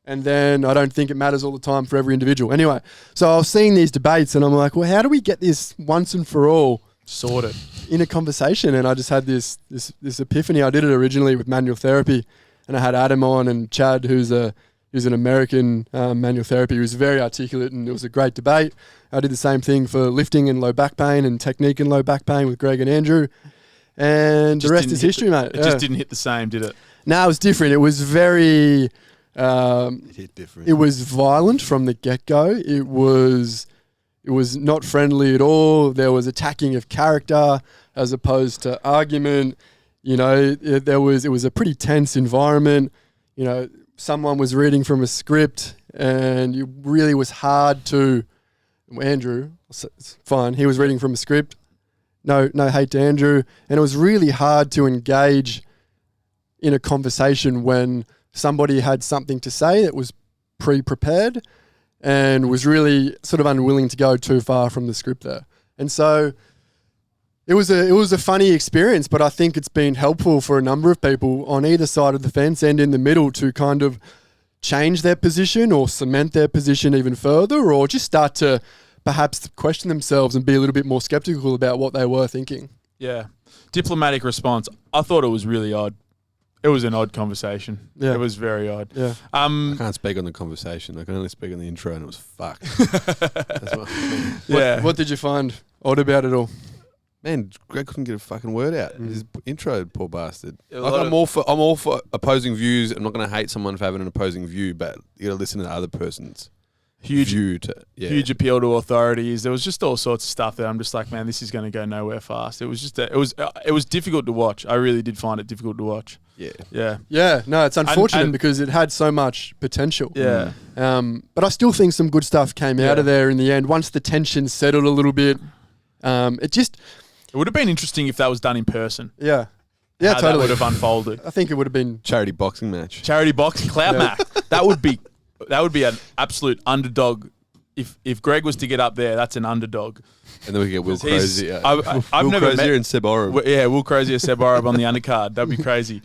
And then I don't think it matters all the time for every individual. Anyway, so I was seeing these debates and I'm like, well, how do we get this once and for all Sorted. in a conversation? And I just had this epiphany. I did it originally with manual therapy, and I had Adam on and Chad, who's an American manual therapy, who's very articulate, and it was a great debate. I did the same thing for lifting and low back pain and technique and low back pain with Greg and Andrew, and the rest is history, mate. It just didn't hit the same, did it? No, it was different. It was very. It hit different. It was violent from the get-go. It was not friendly at all. There was attacking of character as opposed to argument. You know, it was a pretty tense environment. You know, someone was reading from a script, and it really was hard to. Andrew, it's fine. He was reading from a script. No hate to Andrew, and it was really hard to engage in a conversation when somebody had something to say that was pre-prepared and was really sort of unwilling to go too far from the script there. And so it was a funny experience, but I think it's been helpful for a number of people on either side of the fence and in the middle to kind of change their position or cement their position even further, or just start to perhaps question themselves and be a little bit more skeptical about what they were thinking. Yeah. Diplomatic response. I thought it was really odd. It was an odd conversation. Yeah. It was very odd. Yeah. I can't speak on the conversation. I can only speak on the intro, and it was fucked. That's what Yeah. What did you find odd about it all? Man, Greg couldn't get a fucking word out. His intro, poor bastard. A Like, lot I'm all for opposing views. I'm not going to hate someone for having an opposing view, but you got to listen to the other person's view. Huge appeal to authorities. There was just all sorts of stuff that I'm just like, man, this is going to go nowhere fast. It was just it was difficult to watch. I really did find it difficult to watch. Yeah. Yeah, no, it's unfortunate and- because it had so much potential. Yeah. But I still think some good stuff came out of there in the end. Once the tension settled a little bit, It would have been interesting if that was done in person. yeah, How totally. that would have unfolded. I think it would have been. Charity boxing match. Charity boxing, Cloud Mac. That would be an absolute underdog. If Greg was to get up there, that's an underdog. And then we could get Will He's- Crozier. I've Will never Crozier met- and Seb Oram. Will Crozier, Seb Arab on the undercard. That'd be crazy.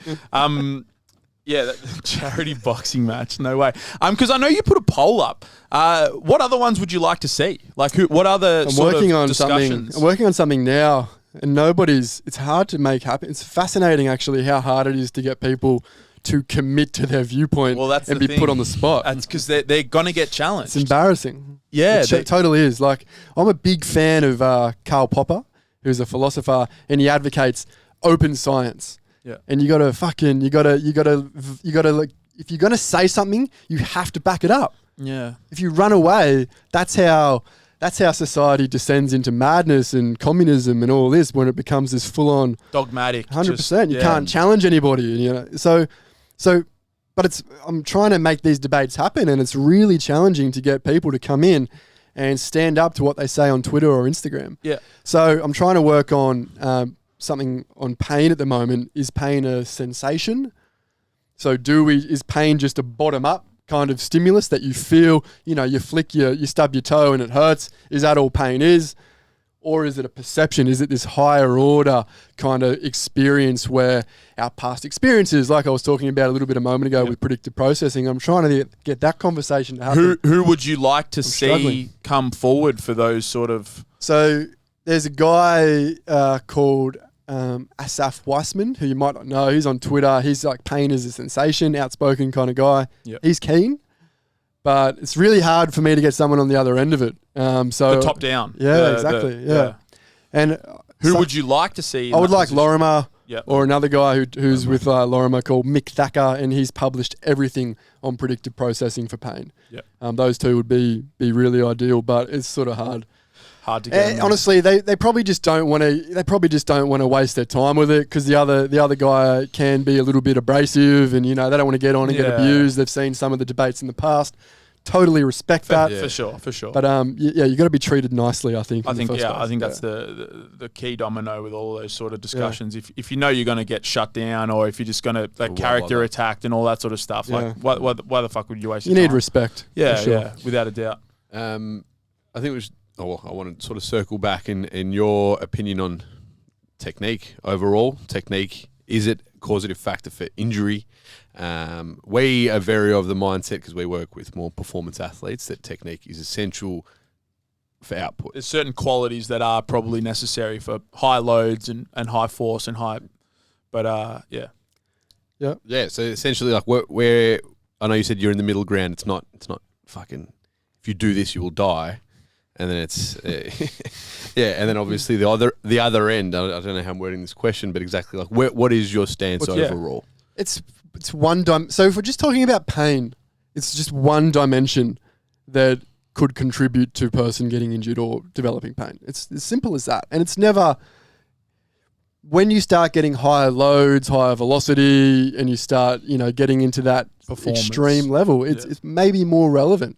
Charity boxing match. No way. Because I know you put a poll up. What other ones would you like to see? Like what other I'm sort working of on discussions? something. I'm working on something now, and it's hard to make happen. It's fascinating, actually, how hard it is to get people to commit to their viewpoint Well, that's and the be thing. put on the spot. That's because they're gonna get challenged. It's embarrassing. Yeah, It totally is. Like, I'm a big fan of Karl Popper, who's a philosopher, and he advocates open science. Yeah. And you gotta, like, if you're gonna say something, you have to back it up. Yeah. If you run away, that's how society descends into madness and communism and all this, when it becomes this full on Dogmatic. 100%. You can't challenge anybody, you know. So, but I'm trying to make these debates happen, and it's really challenging to get people to come in and stand up to what they say on Twitter or Instagram. Yeah. So I'm trying to work on something on pain at the moment. Is pain a sensation? So is pain just a bottom up kind of stimulus that you feel, you stub your toe and it hurts? Is that all pain is? Or is it a perception? Is it this higher order kind of experience where our past experiences, like I was talking about a little bit a moment ago with predictive processing, I'm trying to get that conversation to happen. Who would you like to see struggling. come forward for those sort of? So there's a guy called Asaf Weissman, who you might not know. He's on Twitter. He's like pain is a sensation, outspoken kind of guy. Yep. He's keen, but it's really hard for me to get someone on the other end of it. So The top down. Yeah, exactly. Yeah. And Who would you like to see? In I would that like position? Lorimer, Yep. or another guy who's with Lorimer called Mick Thacker, and he's published everything on predictive processing for pain. Yep. Those two would be really ideal, but it's sort of hard. Hard to get. Honestly, they probably just don't want to. They probably just don't want to waste their time with it, because the other guy can be a little bit abrasive, and they don't want to get on and get Yeah. abused. They've seen some of the debates in the past. Totally respect that. for sure. But you got to be treated nicely, I think. I in the think first place. I think that's the key domino with all those sort of discussions. If you know you're going to get shut down, or if you're just going to character bother. attacked and all that sort of stuff, Yeah. like why the fuck would you waste? You your need time? respect. Yeah, for sure. yeah, without a doubt. I think we should. I want to sort of circle back in your opinion on technique overall. Technique, is it a causative factor for injury? We are very of the mindset, because we work with more performance athletes, that technique is essential for output. There's certain qualities that are probably necessary for high loads and high force and high, but yeah. Yeah, so essentially, like where I know you said you're in the middle ground. It's not fucking. If you do this, you will die. And then it's and then obviously the other end. I don't know how I'm wording this question, but exactly like what is your stance overall? It's one So if we're just talking about pain, it's just one dimension that could contribute to a person getting injured or developing pain. It's as simple as that. And it's never, when you start getting higher loads, higher velocity, and you start, getting into that Performance. extreme level, it's maybe more relevant.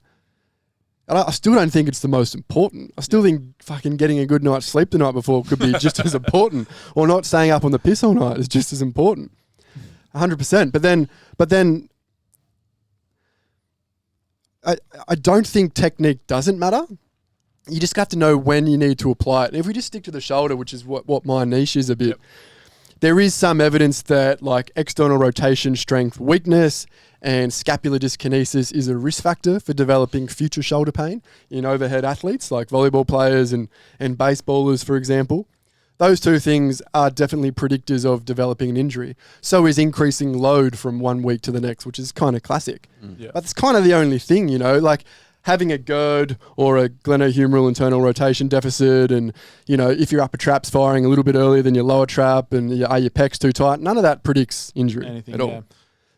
And I still don't think it's the most important. I still think fucking getting a good night's sleep the night before could be just as important, or not staying up on the piss all night is just as important. 100%. But then I don't think technique doesn't matter. You just got to know when you need to apply it. And if we just stick to the shoulder, which is what my niche is a bit, there is some evidence that like external rotation strength weakness and scapular dyskinesis is a risk factor for developing future shoulder pain in overhead athletes like volleyball players and baseballers, for example. Those two things are definitely predictors of developing an injury. So is increasing load from one week to the next, which is kind of classic. Yeah. But it's kind of the only thing, like having a GERD or a glenohumeral internal rotation deficit, and if your upper trap's firing a little bit earlier than your lower trap, and are your pecs too tight, none of that predicts injury Anything, at all. yeah.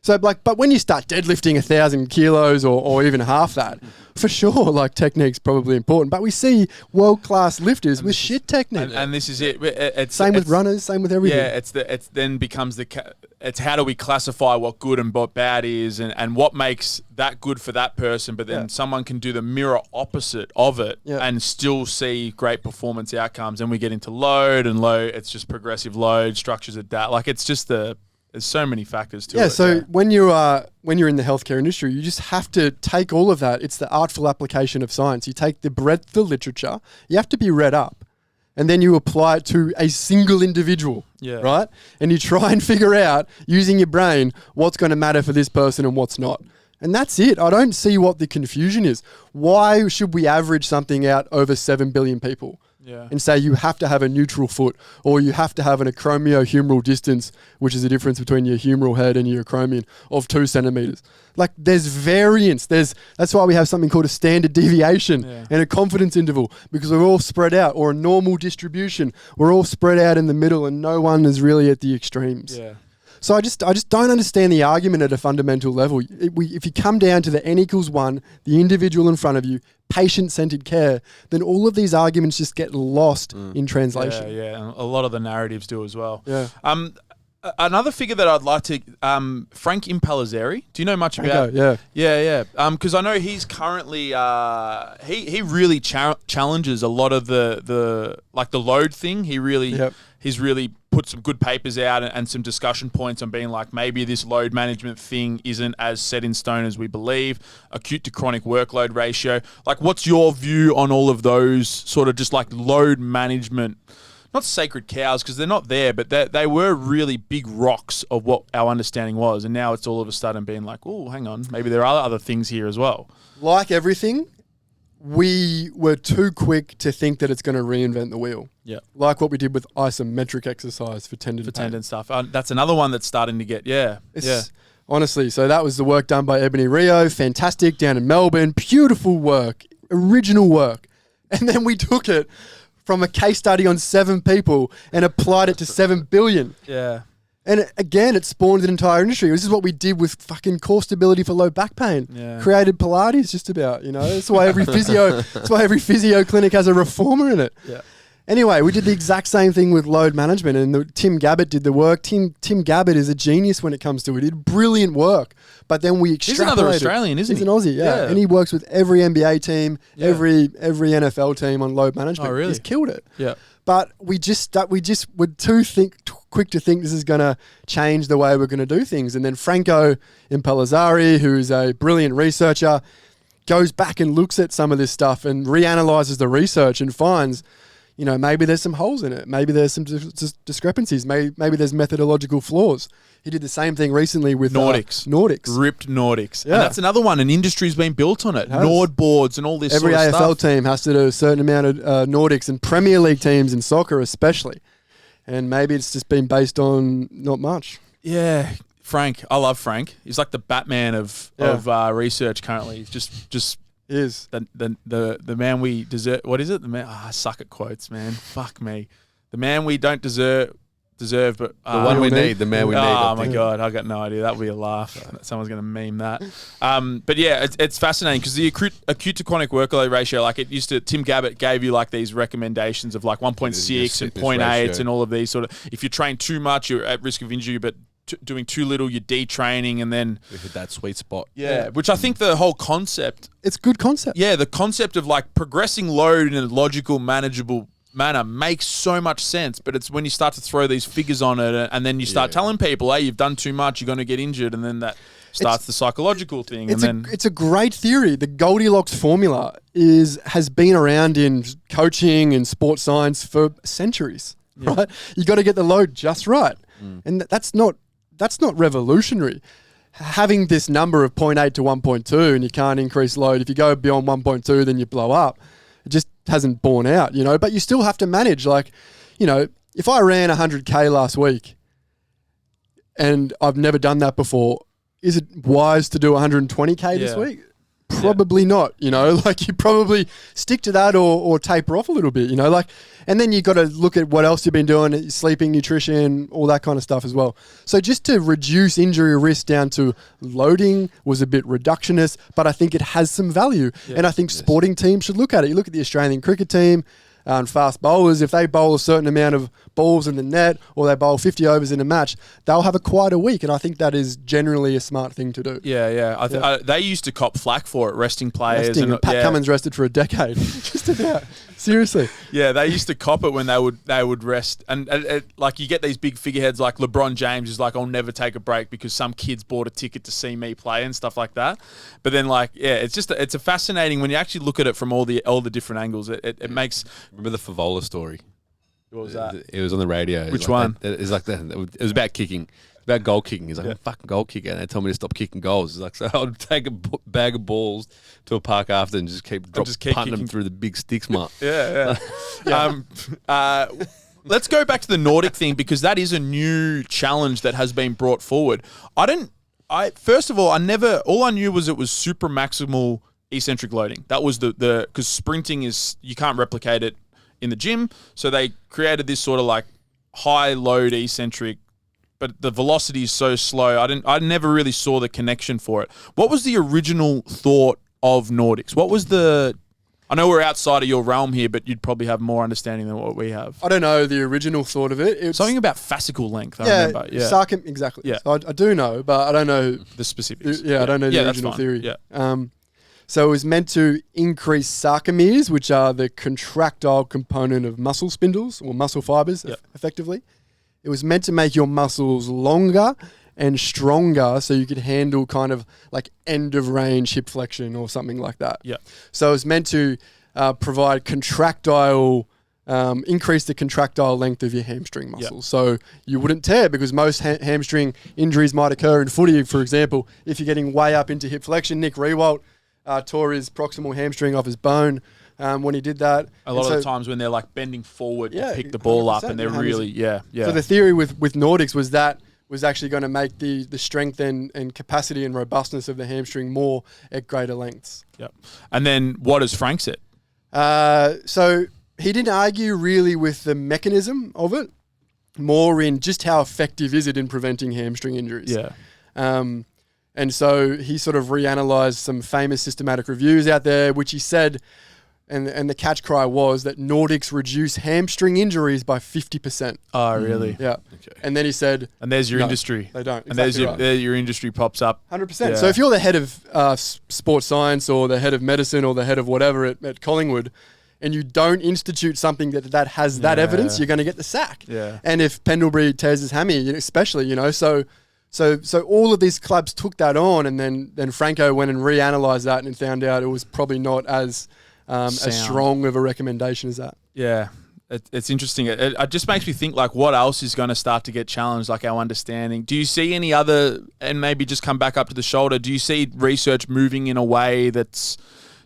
So, but when you start deadlifting 1,000 kilos or even half that, for sure, technique's probably important. But we see world-class lifters with shit technique. And this is it. It's same with runners, same with everything. Yeah, it's then becomes it's how do we classify what good and what bad is, and what makes that good for that person. But then someone can do the mirror opposite of it and still see great performance outcomes. And we get into load. It's just progressive load structures adapt. It's just there's so many factors to it. So when you're in the healthcare industry, you just have to take all of that. It's the artful application of science. You take the breadth of the literature. You have to be read up, and then you apply it to a single individual, right? And you try and figure out, using your brain, what's going to matter for this person and what's not. And that's it. I don't see what the confusion is. Why should we average something out over 7 billion people? And say you have to have a neutral foot, or you have to have an acromio-humeral distance, which is the difference between your humeral head and your acromion, of 2 centimeters. There's variance. That's why we have something called a standard deviation and a confidence interval, because we're all spread out, or a normal distribution. We're all spread out in the middle, and no one is really at the extremes. So I just don't understand the argument at a fundamental level. If you come down to the N=1, the individual in front of you, patient-centered care, then all of these arguments just get lost in translation. Yeah. And a lot of the narratives do as well. Yeah. Another figure that I'd like to, Frank Impellizzeri. Do you know much about? Yeah. Because I know he's currently, he really challenges a lot of the load thing. He's really put some good papers out and some discussion points on being maybe this load management thing isn't as set in stone as we believe. Acute to chronic workload ratio. What's your view on all of those sort of just load management? Not sacred cows, because they're not there, but they were really big rocks of what our understanding was. And now it's all of a sudden being oh, hang on, maybe there are other things here as well. Like everything, we were too quick to think that it's going to reinvent the wheel. Yeah. Like what we did with isometric exercise for tendon stuff. That's another one that's starting to get, Honestly, so that was the work done by Ebony Rio. Fantastic, down in Melbourne. Beautiful work. Original work. And then we took it from a case study on 7 people and applied it to 7 billion. Yeah. And it spawned an entire industry. This is what we did with fucking core stability for low back pain. Yeah. Created Pilates just about, That's why every physio clinic has a reformer in it. Yeah. Anyway, we did the exact same thing with load management, and Tim Gabbett did the work. Tim Gabbett is a genius when it comes to it. He did brilliant work. But then we extrapolated. He's another Australian, isn't he? He's an Aussie, yeah. And he works with every NBA team, every NFL team on load management. Oh, really? He's killed it. Yeah. But we just were too quick to think this is going to change the way we're going to do things. And then Franco Impellizzeri, who's a brilliant researcher, goes back and looks at some of this stuff and reanalyzes the research and finds, maybe there's some holes in it. Maybe there's some discrepancies. Maybe there's methodological flaws. He did the same thing recently with Nordics. Ripped Nordics. Yeah. And that's another one. An industry's been built on it. Nord boards and all this Every sort of AFL stuff. team has to do a certain amount of Nordics, and Premier League teams in soccer especially. And maybe it's just been based on not much. Yeah. Frank. I love Frank. He's like the Batman of research currently. He's just is the man we deserve. What is it? The man. I suck at quotes, man. Fuck me. The man we don't deserve, but the one we need. The man we need. Oh my god, I got no idea. That would be a laugh. Someone's going to meme that. But yeah, it's fascinating because the acute to chronic workload ratio, Tim Gabbett gave you these recommendations of 1.6 and 0.8 and all of these sort of. If you train too much, you're at risk of injury, but doing too little, you're detraining, and then we hit that sweet spot. Yeah, which I think the whole concept. It's a good concept. Yeah, the concept of progressing load in a logical, manageable manner makes so much sense, but it's when you start to throw these figures on it and then you start telling people, hey, you've done too much, you're going to get injured, and then that starts the psychological thing. It's a great theory. The Goldilocks formula has been around in coaching and sports science for centuries, right? You got to get the load just right. And that's not revolutionary. Having this number of 0.8 to 1.2 and you can't increase load. If you go beyond 1.2, then you blow up. It just hasn't borne out, but you still have to manage. If I ran 100K last week and I've never done that before, is it wise to do 120K this week? Probably not, you know, like you probably stick to that or taper off a little bit, you know, like, and then you got to look at what else you've been doing, sleeping, nutrition, all that kind of stuff as well. So just to reduce injury risk down to loading was a bit reductionist, but I think it has some value. Yeah. And I think sporting teams should look at it. You look at the Australian cricket team, and fast bowlers, if they bowl a certain amount of balls in the net or they bowl 50 overs in a match, they'll have a quieter week. And I think that is generally a smart thing to do. Yeah. They used to cop flack for it, resting players. Resting, and Pat Cummins rested for a decade. Just about. Seriously. Yeah, they used to cop it when they would rest. And like you get these big figureheads like LeBron James is like, I'll never take a break because some kids bought a ticket to see me play and stuff like that. But then like, yeah, it's a fascinating when you actually look at it from all the different angles. It makes. Remember the Favola story? What was that? It was on the radio. Which one? It was about kicking. About goal kicking. He's like, I'm a fucking goal kicker. And they told me to stop kicking goals. He's like, so I'll take a bag of balls to a park after and just keep punting them through the big sticks, mark. Yeah. Let's go back to the Nordic thing because that is a new challenge that has been brought forward. First of all, all I knew was it was super maximal eccentric loading. That was because sprinting you can't replicate it in the gym. So they created this sort of like high load eccentric, but the velocity is so slow. I never really saw the connection for it. What was the original thought of Nordics? I know we're outside of your realm here, but you'd probably have more understanding than what we have. I don't know the original thought of it. It's something about fascicle length. I remember. Yeah, exactly. Yeah. So I do know, but I don't know the specifics. I don't know the original theory. Yeah. So it was meant to increase sarcomeres, which are the contractile component of muscle spindles or muscle fibers, effectively. It was meant to make your muscles longer and stronger so you could handle kind of like end of range hip flexion or something like that. Yeah. So it was meant to provide increase the contractile length of your hamstring muscles. So you wouldn't tear because most hamstring injuries might occur in footy, for example, if you're getting way up into hip flexion. Nick Rewalt tore his proximal hamstring off his bone when he did that. A lot of the times when they're like bending forward to pick the ball up and they're really, So the theory with Nordics was that was actually going to make the strength and capacity and robustness of the hamstring more at greater lengths. Yep. And then what does Frank said? So he didn't argue really with the mechanism of it, more in just how effective is it in preventing hamstring injuries. Yeah. And so he sort of reanalyzed some famous systematic reviews out there, which he said, and the catch cry was that Nordics reduce hamstring injuries by 50%. Oh, really? Yeah. Okay. And then he said... And there's your industry. They don't. And there your industry pops up. 100%. Yeah. So if you're the head of sports science or the head of medicine or the head of whatever at Collingwood, and you don't institute something that has that evidence, you're going to get the sack. Yeah. And if Pendlebury tears his hammy, especially, So all of these clubs took that on, and then Franco went and reanalyzed that and found out it was probably not as strong of a recommendation as that. Yeah, it's interesting. It just makes me think like what else is going to start to get challenged, like our understanding. Do you see any other, and maybe just come back up to the shoulder, do you see research moving in a way that's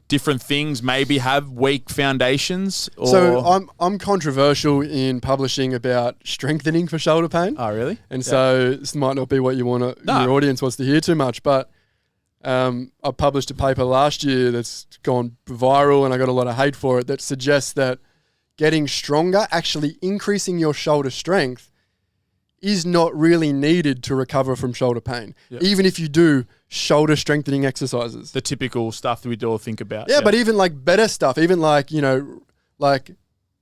different things maybe have weak foundations? Or? So I'm controversial in publishing about strengthening for shoulder pain. Oh, really? And so this might not be what your audience wants to hear too much, but I published a paper last year that's gone viral and I got a lot of hate for it that suggests that getting stronger, actually increasing your shoulder strength, is not really needed to recover from shoulder pain, even if you do shoulder strengthening exercises. The typical stuff that we all think about. Yeah, but even like better stuff, even like, like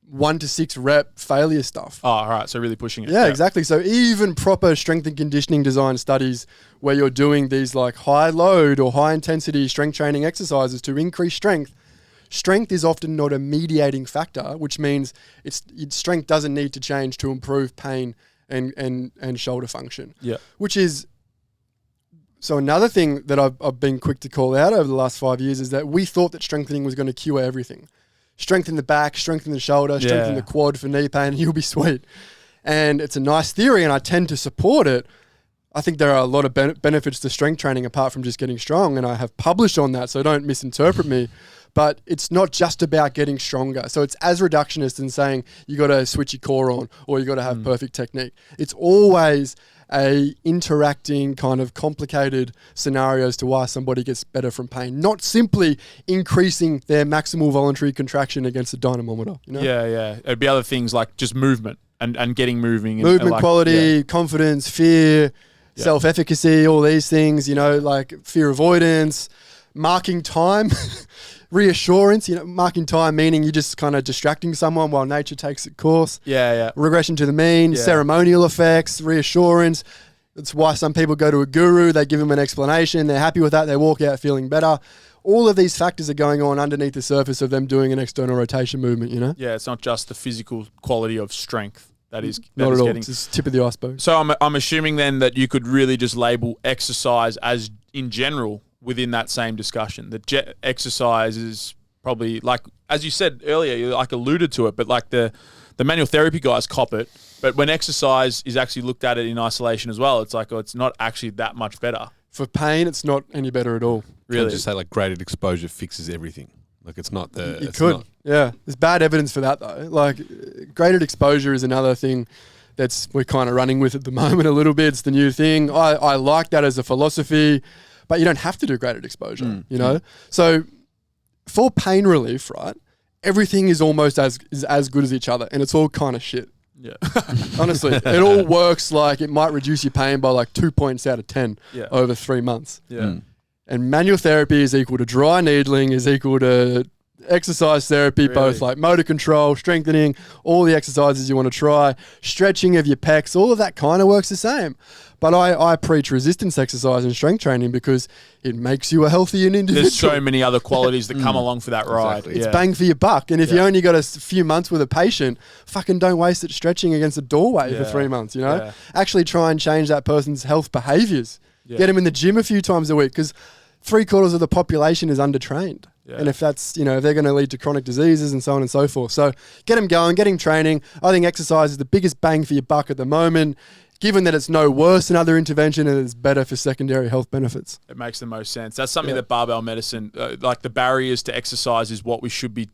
1 to 6 rep failure stuff. Oh, all right. So really pushing it. Yeah, exactly. So even proper strength and conditioning design studies where you're doing these like high load or high intensity strength training exercises to increase strength is often not a mediating factor, which means its strength doesn't need to change to improve pain and shoulder function. Yeah. Which is, so another thing that I've been quick to call out over the last 5 years is that we thought that strengthening was going to cure everything. Strengthen the back, strengthen the shoulder, strengthen the quad for knee pain, and you'll be sweet. And it's a nice theory, and I tend to support it. I think there are a lot of benefits to strength training apart from just getting strong, and I have published on that, so don't misinterpret me. But it's not just about getting stronger. So it's as reductionist in saying you got to switch your core on or you got to have perfect technique. It's always a interacting kind of complicated scenario as to why somebody gets better from pain, not simply increasing their maximal voluntary contraction against the dynamometer. You know? Yeah. It'd be other things like just movement and getting moving. Movement and like, quality, confidence, fear, self-efficacy, all these things, like fear avoidance, marking time, reassurance, marking time meaning you're just kind of distracting someone while nature takes its course. Yeah. Regression to the mean, ceremonial effects, reassurance. That's why some people go to a guru, they give them an explanation, they're happy with that, they walk out feeling better. All of these factors are going on underneath the surface of them doing an external rotation movement, Yeah, it's not just the physical quality of strength that is Not at all. getting. It's just tip of the iceberg. So I'm assuming then that you could really just label exercise as in general within that same discussion. That exercise is probably like, as you said earlier, you like alluded to it, but like the manual therapy guys cop it. But when exercise is actually looked at it in isolation as well, it's like, it's not actually that much better. For pain, it's not any better at all. Really? I'd just say like graded exposure fixes everything. Like it's not the. You could. Yeah. There's bad evidence for that though. Like graded exposure is another thing we're kind of running with at the moment a little bit. It's the new thing. I like that as a philosophy, but you don't have to do graded exposure, So for pain relief, right, everything is almost as good as each other and it's all kind of shit. Yeah. Honestly, it all works like it might reduce your pain by like 2 points out of 10 over 3 months. Yeah. And manual therapy is equal to dry needling, is equal to exercise therapy, both like motor control, strengthening, all the exercises you want to try, stretching of your pecs, all of that kind of works the same. But I preach resistance exercise and strength training because it makes you a healthier individual. There's so many other qualities that come along for that ride. Exactly. It's bang for your buck. And if you only got a few months with a patient, fucking don't waste it stretching against a doorway for 3 months, Yeah. Actually try and change that person's health behaviors. Yeah. Get them in the gym a few times a week because 3/4 of the population is undertrained. Yeah. And if that's, if they're going to lead to chronic diseases and so on and so forth. So get them going, get them training. I think exercise is the biggest bang for your buck at the moment, given that it's no worse than other intervention and it's better for secondary health benefits. It makes the most sense. That's something that barbell medicine, like the barriers to exercise is what we should be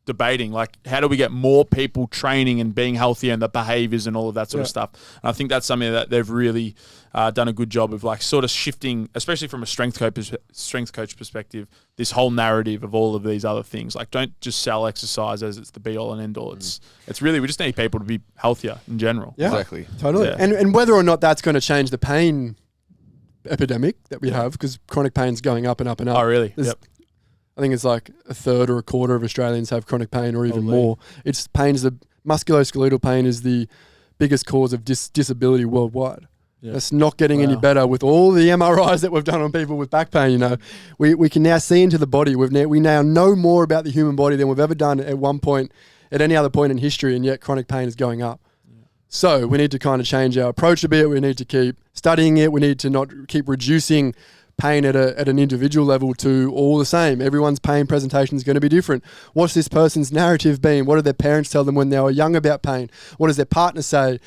debating. Like, how do we get more people training and being healthier and the behaviors and all of that sort of stuff? And I think that's something that they've really done a good job of, like, sort of shifting, especially from a strength coach perspective, this whole narrative of all of these other things. Like, don't just sell exercise as it's the be all and end all. It's really, we just need people to be healthier in general. Yeah, Exactly. Totally. Yeah. And whether or not that's going to change the pain epidemic that we have, because chronic pain's going up and up and up. Oh, really? There's- Yep. I think it's like a third or a quarter of Australians have chronic pain or even more. Musculoskeletal pain is the biggest cause of disability worldwide. Yeah. It's not getting any Wow. better with all the MRIs that we've done on people with back pain. We can now see into the body. We now know more about the human body than we've ever done at one point, at any other point in history, and yet chronic pain is going up. So we need to kind of change our approach a bit. We need to keep studying it. We need to not keep reducing pain at an individual level to all the same. Everyone's pain presentation is going to be different. What's this person's narrative been? What did their parents tell them when they were young about pain? What does their partner say?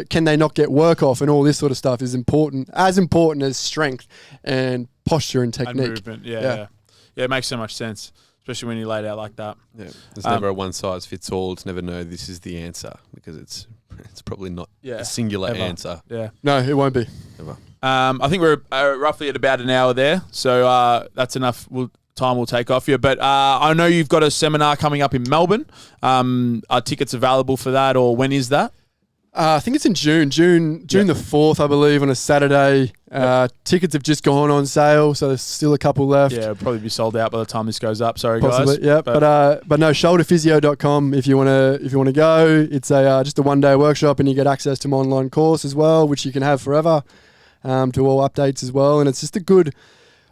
Can they not get work off? And all this sort of stuff is important, as important as strength and posture and technique. And movement. Yeah, it makes so much sense, especially when you lay it out like that. Yeah. There's never a one size fits all. It's never this is the answer, because it's probably not a singular Ever. answer. Yeah. No, it won't be. Ever. I think we're roughly at about an hour there, so that's enough time we'll take off you. But I know you've got a seminar coming up in Melbourne. Are tickets available for that, or when is that? I think it's in June the 4th, I believe, on a Saturday. Tickets have just gone on sale, so there's still a couple left. Yeah, it'll probably be sold out by the time this goes up. Sorry, Possibly, guys. yeah. But no, shoulderphysio.com if you want to go. It's just a one-day workshop, and you get access to my online course as well, which you can have forever, to all updates as well. And it's just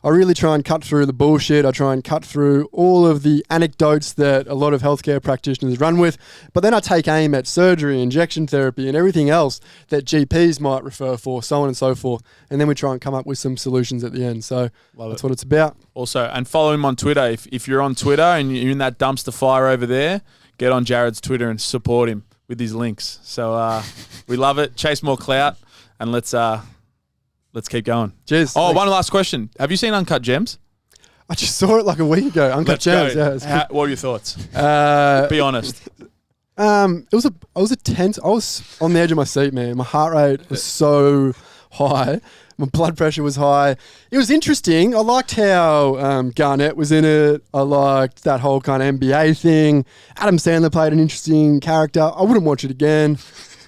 I really try and cut through the bullshit. I try and cut through all of the anecdotes that a lot of healthcare practitioners run with. But then I take aim at surgery, injection therapy, and everything else that GPs might refer for, so on and so forth. And then we try and come up with some solutions at the end. So that's what it's about. Also, and follow him on Twitter. If you're on Twitter and you're in that dumpster fire over there, get on Jared's Twitter and support him with his links. So we love it. Chase more clout, and let's keep going. Cheers. Oh, Thanks. one last question. Have you seen Uncut Gems? I just saw it like a week ago. Uncut Gems. Go. Yeah, it's good. What are your thoughts? Be honest. I was tense. I was on the edge of my seat, man. My heart rate was so high. My blood pressure was high. It was interesting. I liked how Garnett was in it. I liked that whole kind of NBA thing. Adam Sandler played an interesting character. I wouldn't watch it again.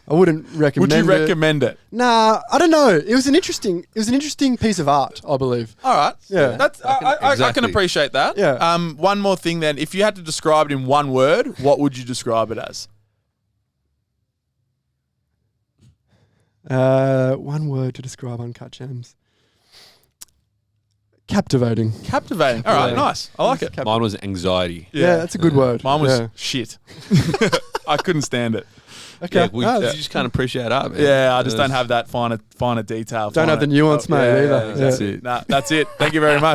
I wouldn't recommend it. Would you recommend it? Nah, I don't know. It was an interesting piece of art, I believe. All right. Yeah. That's I can Exactly. appreciate that. Yeah. One more thing then. If you had to describe it in one word, what would you describe it as? One word to describe Uncut Gems. Captivating. Captivating. All right, Yeah. nice. I like it. Mine was anxiety. Yeah, that's a good word. Mine was Yeah. shit. I couldn't stand it. Okay. Yeah, No, you just can't appreciate art, man. Yeah, I just don't have that finer detail. Don't have the nuance, mate, either. Exactly. Yeah. Nah, that's it. Thank you very much.